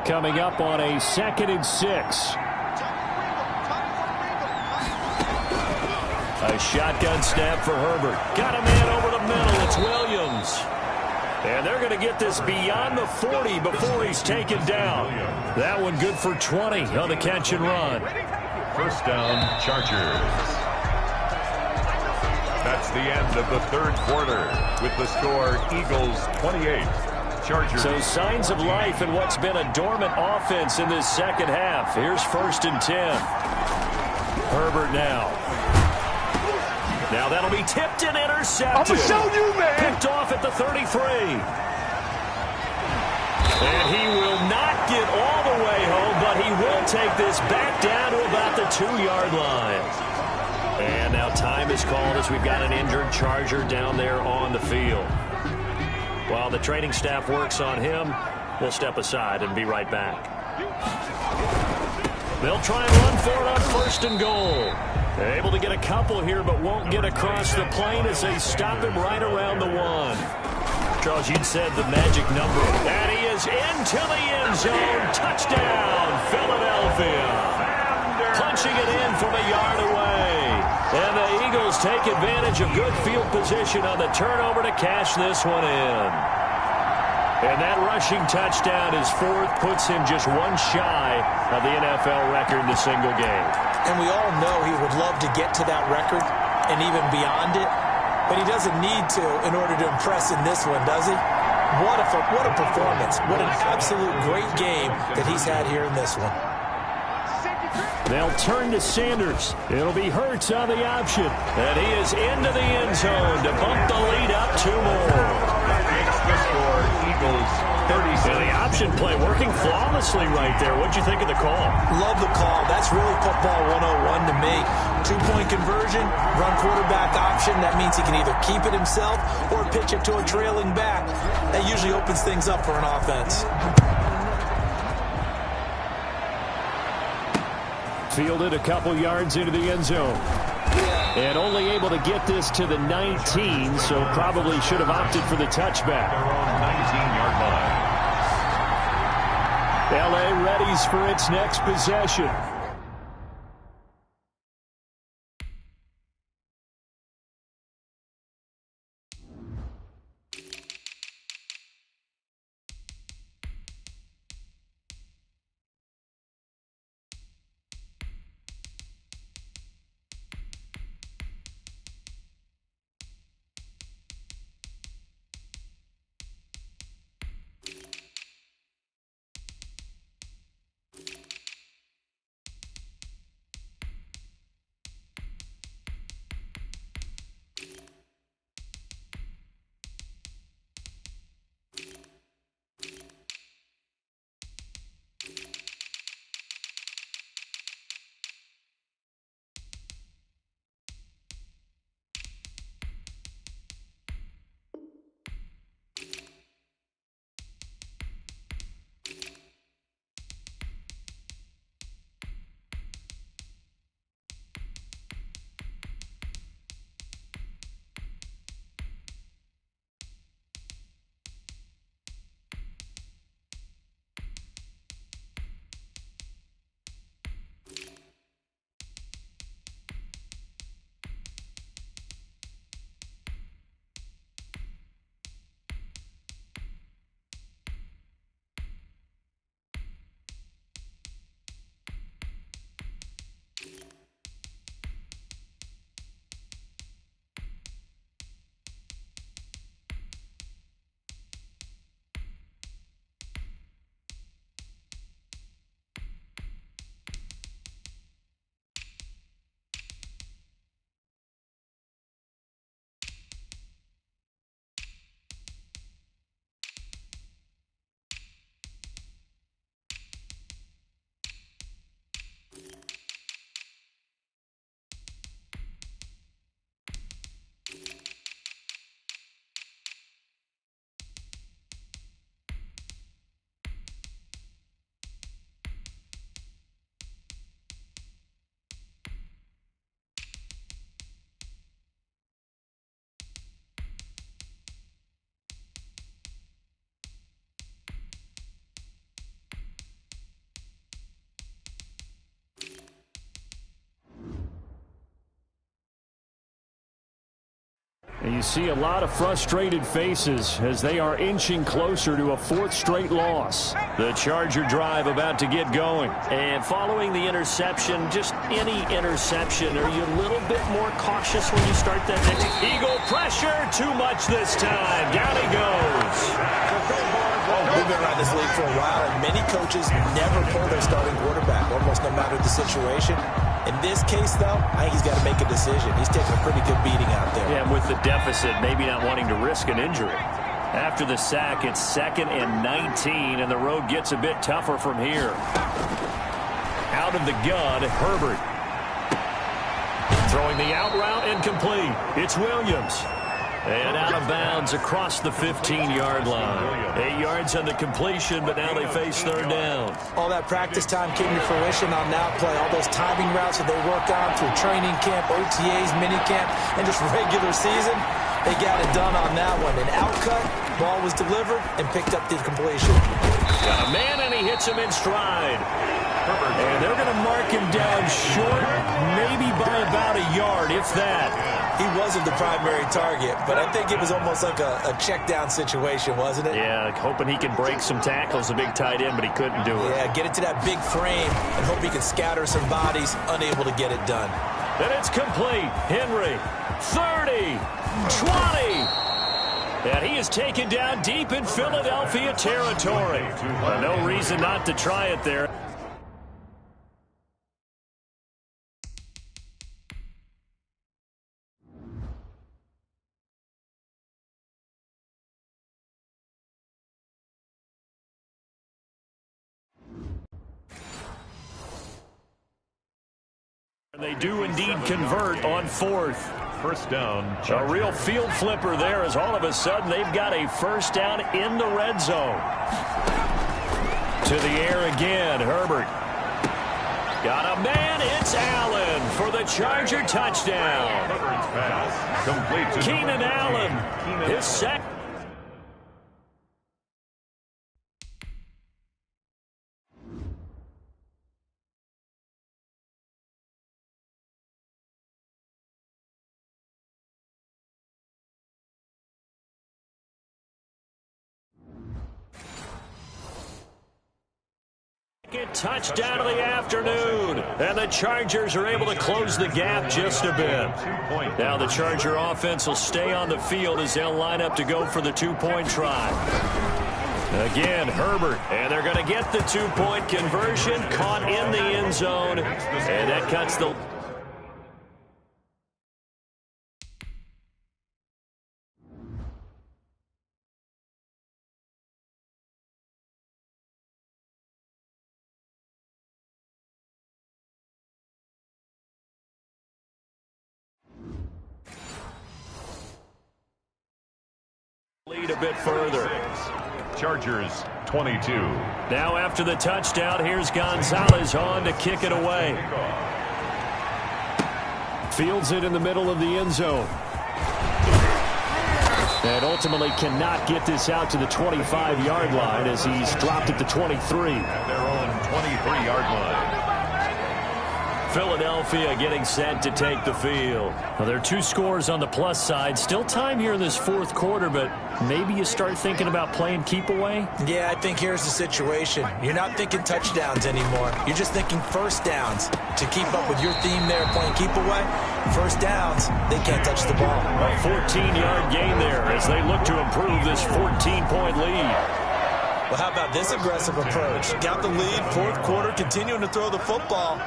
Speaker 3: Coming up on a 2nd and 6. A shotgun snap for Herbert. Got a man over the middle. It's Williams. And they're going to get this beyond the 40 before he's taken down. That one good for 20 on the catch and run.
Speaker 2: 1st down, Chargers. That's the end of the 3rd quarter with the score Eagles 28. Chargers.
Speaker 3: So signs of life in what's been a dormant offense in this 2nd half. Here's 1st and 10. Herbert now. Now that'll be tipped and intercepted.
Speaker 6: I'm going to show you, man.
Speaker 3: Picked off at the 33. And he will not get all the way home, but he will take this back down to about the 2-yard line. And now time is called as we've got an injured Charger down there on the field. While the training staff works on him, we'll step aside and be right back. They'll try and run for it on 1st and goal. They're able to get a couple here, but won't get across the plane as they stop him right around the 1. Charles, you'd said the magic number. And he is into the end zone. Touchdown, Philadelphia. Punching it in from a yard away. And the Eagles take advantage of good field position on the turnover to cash this one in. And that rushing touchdown, his fourth, puts him just one shy of the NFL record in a single game.
Speaker 5: And we all know he would love to get to that record and even beyond it, but he doesn't need to in order to impress in this one, does he? What a performance. What an absolute great game that he's had here in this one.
Speaker 3: They'll turn to Sanders. It'll be Hurts on the option. And he is into the end zone to bump the lead up 2 more.
Speaker 2: Makes the score Eagles 36.
Speaker 3: And the option play working flawlessly right there. What'd you think of the call?
Speaker 5: Love the call. That's really football 101 to me. 2-point conversion, run quarterback option. That means he can either keep it himself or pitch it to a trailing back. That usually opens things up for an offense.
Speaker 3: Fielded a couple yards into the end zone. And only able to get this to the 19, so probably should have opted for the touchback.
Speaker 2: Their own 19-yard line.
Speaker 3: LA readies for its next possession. And you see a lot of frustrated faces as they are inching closer to a 4th straight loss. The Charger drive about to get going.
Speaker 8: And following the interception, just any interception, are you a little bit more cautious when you start that next?
Speaker 3: Eagle pressure, too much this time. Down he goes.
Speaker 5: We've been around this league for a while, and many coaches never pull their starting quarterback, almost no matter the situation. In this case, though, I think he's got to make a decision. He's taking a pretty good beating out there.
Speaker 3: Yeah, and with the deficit, maybe not wanting to risk an injury. After the sack, it's 2nd and 19, and the road gets a bit tougher from here. Out of the gun, Herbert. Throwing the out route incomplete. It's Williams. And out of bounds across the 15-yard line. 8 yards on the completion, but now they face 3rd down.
Speaker 5: All that practice time came to fruition on that play. All those timing routes that they work on through training camp, OTAs, minicamp, and just regular season, they got it done on that one. An outcut, ball was delivered, and picked up the completion.
Speaker 3: Got a man, and he hits him in stride. And they're going to mark him down short, maybe by about a yard, if that.
Speaker 5: He wasn't the primary target, but I think it was almost like a check down situation, wasn't it?
Speaker 3: Yeah, hoping he can break some tackles, a big tight end, but he couldn't do it.
Speaker 5: Yeah, get it to that big frame and hope he can scatter some bodies, unable to get it done.
Speaker 3: And it's complete. Henry, 30, 20. And he is taken down deep in Philadelphia territory. No reason not to try it there. They do indeed convert on fourth.
Speaker 2: First down.
Speaker 3: A real field flipper there as all of a sudden they've got a first down in the red zone. To the air again, Herbert. Got a man, it's Allen for the Charger touchdown.
Speaker 2: Herbert's pass complete to
Speaker 3: Keenan Allen, his second. Touchdown of the afternoon, and the Chargers are able to close the gap just a bit. Now the Charger offense will stay on the field as they'll line up to go for the two-point try. Again, Herbert, and they're going to get the two-point conversion, caught in the end zone, and that cuts the... lead a bit further.
Speaker 2: Chargers 22.
Speaker 3: Now after the touchdown, here's Gonzalez on to kick it away. Fields it in the middle of the end zone. And ultimately cannot get this out to the 25-yard line as he's dropped at the 23.
Speaker 2: At their own 23-yard line.
Speaker 3: Philadelphia getting set to take the field. Well, there are two scores on the plus side. Still time here in this fourth quarter, but maybe you start thinking about playing keep away?
Speaker 5: Yeah, I think here's the situation. You're not thinking touchdowns anymore. You're just thinking first downs. To keep up with your theme there, playing keep away, first downs, they can't touch the ball.
Speaker 3: A 14-yard gain there as they look to improve this 14-point lead.
Speaker 5: Well, how about this aggressive approach? Got the lead, fourth quarter, continuing to throw the football.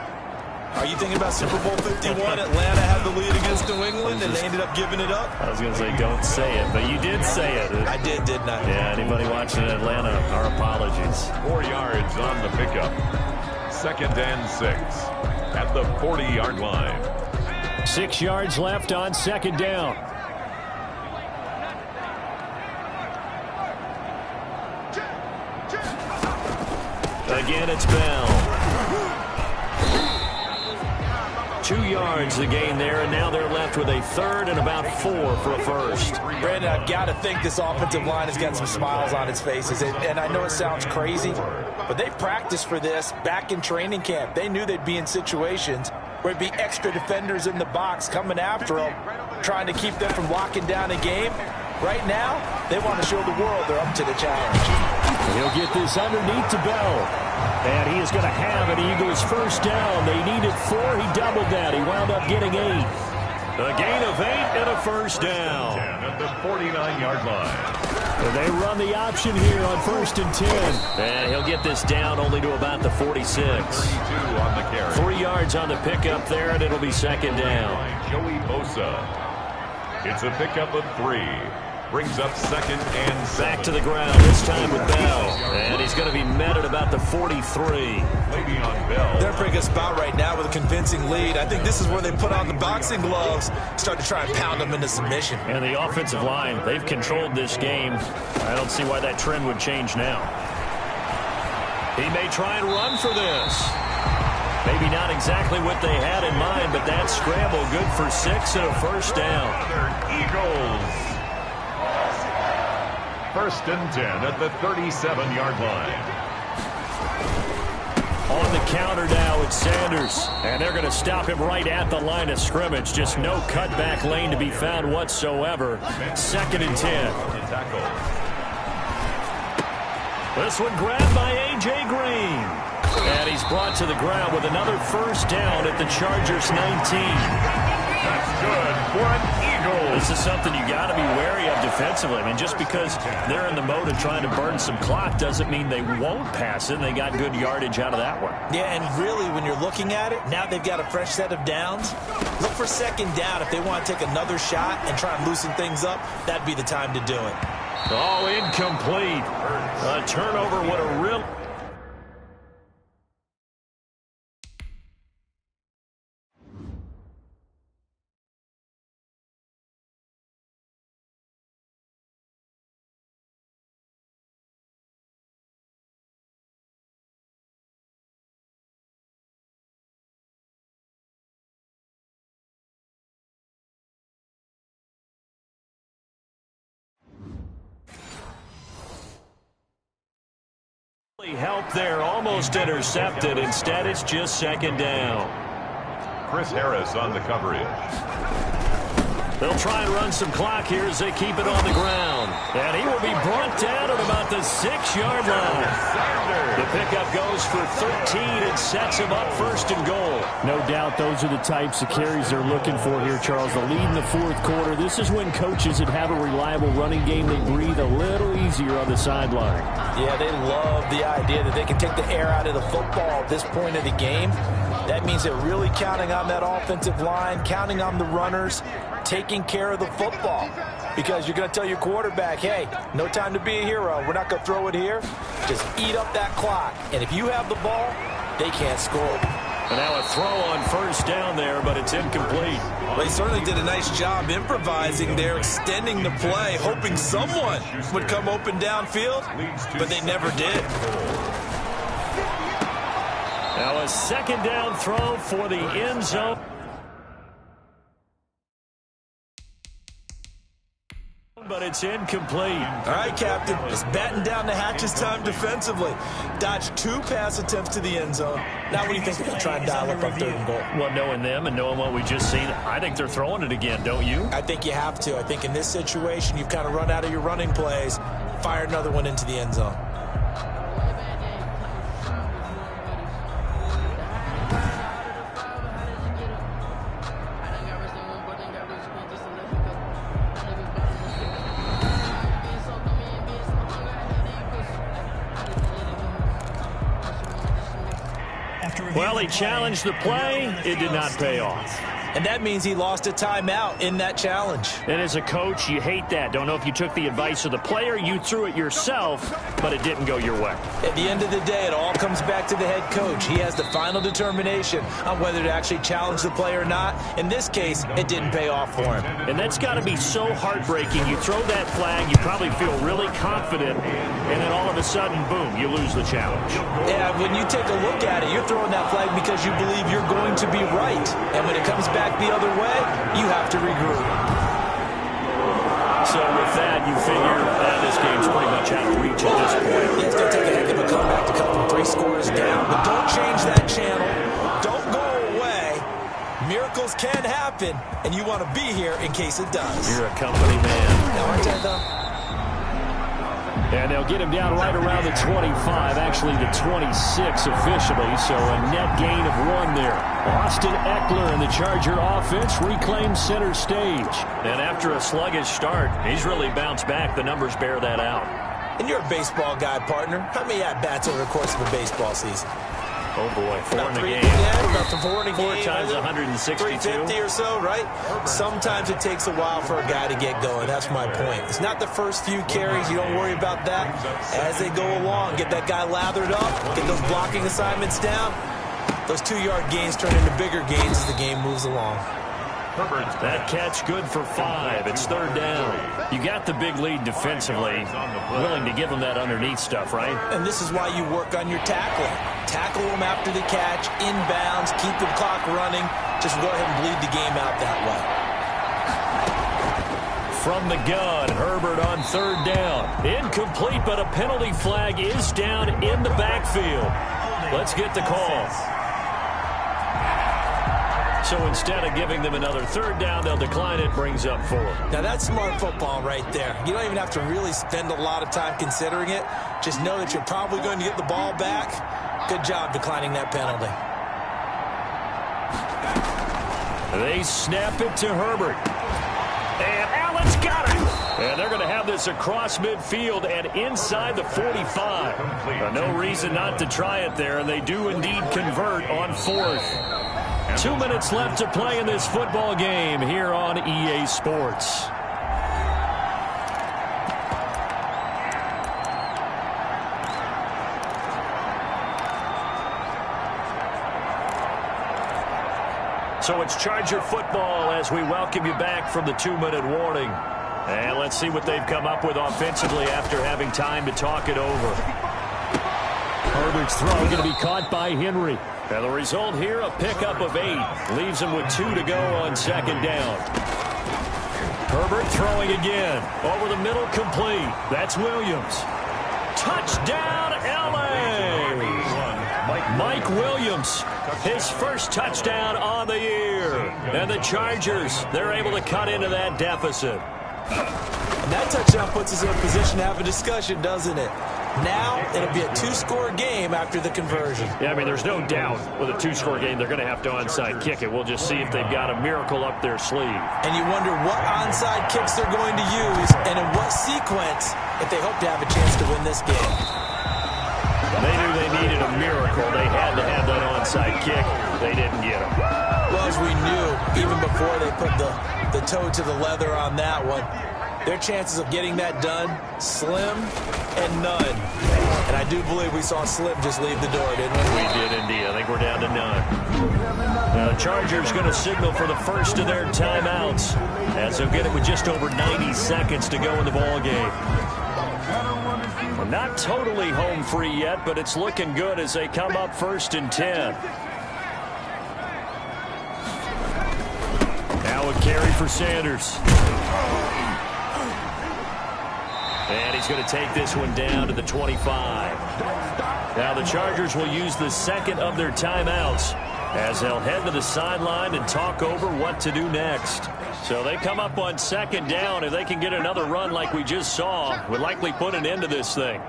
Speaker 5: Are you thinking about Super Bowl 51? Atlanta had the lead against New England, and they ended up giving it up?
Speaker 3: I was going to say, don't say it, but you did say it.
Speaker 5: I did, didn't I?
Speaker 3: Yeah, anybody watching in Atlanta, our apologies.
Speaker 2: 4 yards on the pickup. 2nd and 6 at the 40-yard line.
Speaker 3: 6 yards left on second down. Again, it's Bell. 2 yards the gain there, and now they're left with a third and about 4 for a first.
Speaker 5: Brandon, I've got to think this offensive line has got some smiles on its faces. And I know it sounds crazy, but they've practiced for this back in training camp. They knew they'd be in situations where it'd be extra defenders in the box coming after them, trying to keep them from locking down a game. Right now, they want to show the world they're up to the challenge.
Speaker 3: He'll get this underneath to Bell. And he is going to have an Eagles first down. They needed 4. He doubled that. He wound up getting 8. A gain of 8 and a first down.
Speaker 2: 10 at the 49-yard line.
Speaker 3: And they run the option here on 1st and 10. And he'll get this down only to about the 46.
Speaker 2: 32 on the carry.
Speaker 3: 3 yards on the pickup there, and it'll be second down.
Speaker 2: Joey Bosa. It's a pickup of 3. Brings up 2nd and 7.
Speaker 3: Back to the ground, this time with Bell. And he's going to be met at about the 43.
Speaker 2: Le'Veon Bell.
Speaker 5: They're in a pretty good spot right now with a convincing lead. I think this is where they put on the boxing gloves, start to try and pound them into submission.
Speaker 3: And the offensive line, they've controlled this game. I don't see why that trend would change now. He may try and run for this. Maybe not exactly what they had in mind, but that scramble good for 6 and a first down.
Speaker 2: Eagles. 1st and 10 at the 37-yard line.
Speaker 3: On the counter now, it's Sanders. And they're going to stop him right at the line of scrimmage. Just no cutback lane to be found whatsoever. 2nd and 10. This one grabbed by A.J. Green. And he's brought to the ground with another first down at the Chargers 19.
Speaker 2: That's good for an Eagle.
Speaker 3: This is something you got to be wary of defensively. I mean, just because they're in the mode of trying to burn some clock doesn't mean they won't pass it. They got good yardage out of that one.
Speaker 5: Yeah, and really, when you're looking at it, now they've got a fresh set of downs. Look for 2nd down. If they want to take another shot and try and loosen things up, that'd be the time to do it.
Speaker 3: Oh, incomplete. A turnover would have really... help there, almost intercepted. Instead, it's just 2nd down.
Speaker 2: Chris Harris on the coverage.
Speaker 3: They'll try and run some clock here as they keep it on the ground. And he will be brought down at about the 6-yard line. The pickup goes for 13 and sets him up 1st and goal.
Speaker 8: No doubt those are the types of carries they're looking for here, Charles. The lead in the 4th quarter. This is when coaches that have a reliable running game, they breathe a little easier on the sideline.
Speaker 5: Yeah, they love the idea that they can take the air out of the football at this point of the game. That means they're really counting on that offensive line, counting on the runners, taking care of the football. Because you're going to tell your quarterback, hey, no time to be a hero. We're not going to throw it here. Just eat up that clock. And if you have the ball, they can't score.
Speaker 3: And now a throw on 1st down there, but it's incomplete.
Speaker 4: Well, they certainly did a nice job improvising there, extending the play, hoping someone would come open downfield, but they never did.
Speaker 3: Now a 2nd down throw for the end zone. But it's incomplete.
Speaker 5: All right, Captain. It's batten down the hatches time defensively. Dodged 2 pass attempts to the end zone. Now what do you think they're going to try and dial up on 3rd and goal?
Speaker 3: Well, knowing them and knowing what we just seen, I think they're throwing it again, don't you?
Speaker 5: I think you have to. I think in this situation, you've kind of run out of your running plays. Fire another one into the end zone.
Speaker 3: Well, he challenged the play. It did not pay off.
Speaker 5: And that means he lost a timeout in that challenge.
Speaker 3: And as a coach, you hate that. Don't know if you took the advice of the player, you threw it yourself, but it didn't go your way.
Speaker 5: At the end of the day, it all comes back to the head coach. He has the final determination on whether to actually challenge the play or not. In this case, it didn't pay off for him.
Speaker 3: And that's got to be so heartbreaking. You throw that flag, you probably feel really confident, and then all of a sudden, boom, you lose the challenge.
Speaker 5: Yeah, when you take a look at it, you're throwing that flag because you believe you're going to be right. And when it comes back the other way, you have to regroup.
Speaker 3: So with that, you figure this game's pretty much out of reach at this point.
Speaker 5: Yeah, it's going to take a heck of a comeback to come from 3 scores down. But don't change that channel. Don't go away. Miracles can happen, and you want to be here in case it does.
Speaker 3: You're a company man.
Speaker 5: Now, aren't I, though?
Speaker 3: And they'll get him down right around the 25, actually the 26 officially, so a net gain of 1 there. Austin Eckler and the Charger offense reclaims center stage. And after a sluggish start, he's really bounced back. The numbers bear that out.
Speaker 5: And you're a baseball guy, partner. How many at-bats over the course of a baseball season?
Speaker 3: Oh, boy, 4 in the game.
Speaker 5: Yeah, about 4 in a game.
Speaker 3: 4 times 162.
Speaker 5: 350 or so, right? Sometimes it takes a while for a guy to get going. That's my point. It's not the first few carries. You don't worry about that. As they go along, get that guy lathered up, get those blocking assignments down. Those 2-yard gains turn into bigger gains as the game moves along.
Speaker 3: That catch good for 5. It's 3rd down. You got the big lead defensively. Willing to give them that underneath stuff, right?
Speaker 5: And this is why you work on your tackling. Tackle them after the catch, inbounds, keep the clock running. Just go ahead and bleed the game out that way.
Speaker 3: From the gun, Herbert on 3rd down. Incomplete, but a penalty flag is down in the backfield. Let's get the call. So instead of giving them another third down, they'll decline it, brings up 4.
Speaker 5: Now, that's smart football right there. You don't even have to really spend a lot of time considering it. Just know that you're probably going to get the ball back. Good job declining that penalty.
Speaker 3: They snap it to Herbert. And Allen's got it. And they're going to have this across midfield and inside the 45. No reason not to try it there, and they do indeed convert on 4th. 2 minutes left to play in this football game here on EA Sports. So it's Charger football as we welcome you back from the 2-minute warning. And let's see what they've come up with offensively after having time to talk it over.
Speaker 8: Herbert's throw going to be caught by Henry.
Speaker 3: And the result here, a pickup of 8. Leaves him with 2 to go on 2nd down. Herbert throwing again. Over the middle, complete. That's Williams. Touchdown, L.A. Mike Williams, his first touchdown on the year. And the Chargers, they're able to cut into that deficit.
Speaker 5: And that touchdown puts us in a position to have a discussion, doesn't it? Now, it'll be a 2-score game after the conversion.
Speaker 3: Yeah, I mean, there's no doubt with a 2-score game, they're going to have to onside kick it. We'll just see if they've got a miracle up their sleeve.
Speaker 5: And you wonder what onside kicks they're going to use and in what sequence if they hope to have a chance to win this game.
Speaker 3: They knew they needed a miracle. They had to have that onside kick. They didn't get it.
Speaker 5: Well, as we knew, even before they put the toe to the leather on that one, their chances of getting that done, slim and none. And I do believe we saw Slim just leave the door, didn't we?
Speaker 3: We did indeed. I think we're down to none. Now the Chargers going to signal for the first of their timeouts as they'll get it with just over 90 seconds to go in the ball game. Well, not totally home free yet, but it's looking good as they come up 1st and 10. Now a carry for Sanders. And he's going to take this one down to the 25. Now the Chargers will use the second of their timeouts as they'll head to the sideline and talk over what to do next. So they come up on 2nd down. If they can get another run like we just saw, would likely put an end to this thing.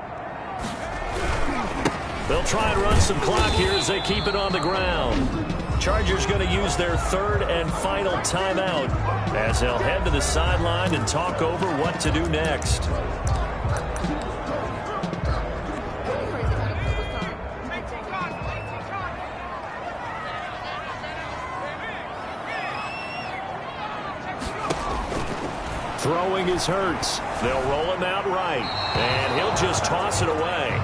Speaker 3: They'll try and run some clock here as they keep it on the ground. Chargers going to use their 3rd and final timeout as they'll head to the sideline and talk over what to do next. Throwing is Hurts. They'll roll him out right, and he'll just toss it away.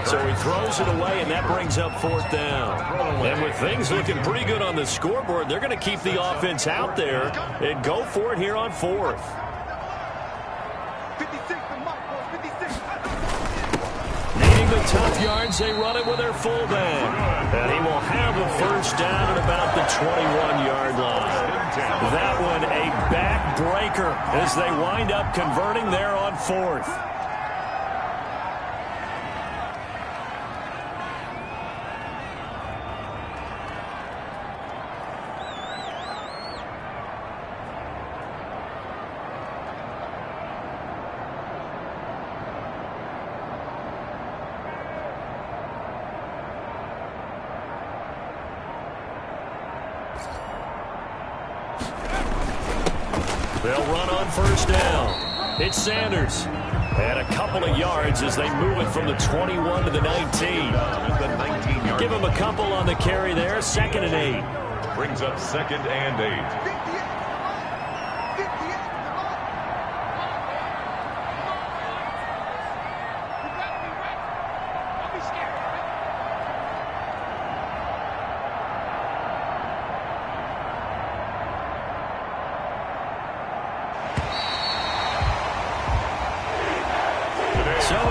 Speaker 3: So he throws it away, and that brings up 4th down. And with things looking pretty good on the scoreboard, they're going to keep the offense out there and go for it here on 4th.
Speaker 6: 56, the mark was 56.
Speaker 3: Needing the tough yards, they run it with their fullback. And he will have a 1st down at about the 21-yard line. That one a backbreaker as they wind up converting there on 4th. They'll run on 1st down. It's Sanders. And a couple of yards as they move it from the 21 to the 19. Give him a couple on the carry there. 2nd and 8.
Speaker 2: Brings up 2nd and 8.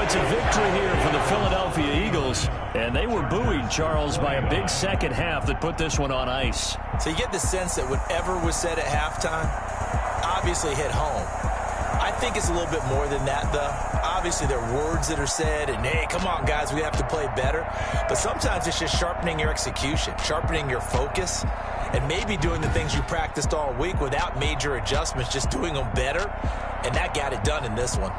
Speaker 3: It's a victory here for the Philadelphia Eagles, and they were buoyed, Charles, by a big second half that put this one on ice.
Speaker 5: So you get the sense that whatever was said at halftime obviously hit home. I think it's a little bit more than that, though. Obviously, there are words that are said, and, hey, come on, guys, we have to play better. But sometimes it's just sharpening your execution, sharpening your focus, and maybe doing the things you practiced all week without major adjustments, just doing them better. And that got it done in this one.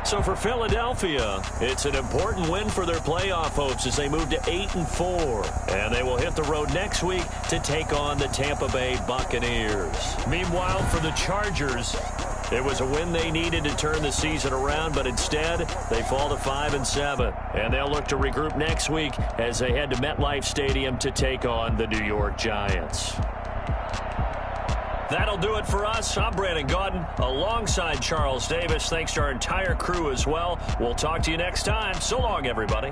Speaker 3: So for Philadelphia, it's an important win for their playoff hopes as they move to 8-4. And they will hit the road next week to take on the Tampa Bay Buccaneers. Meanwhile, for the Chargers, it was a win they needed to turn the season around, but instead they fall to 5-7. And they'll look to regroup next week as they head to MetLife Stadium to take on the New York Giants. That'll do it for us. I'm Brandon Gaudin alongside Charles Davis. Thanks to our entire crew as well. We'll talk to you next time. So long, everybody.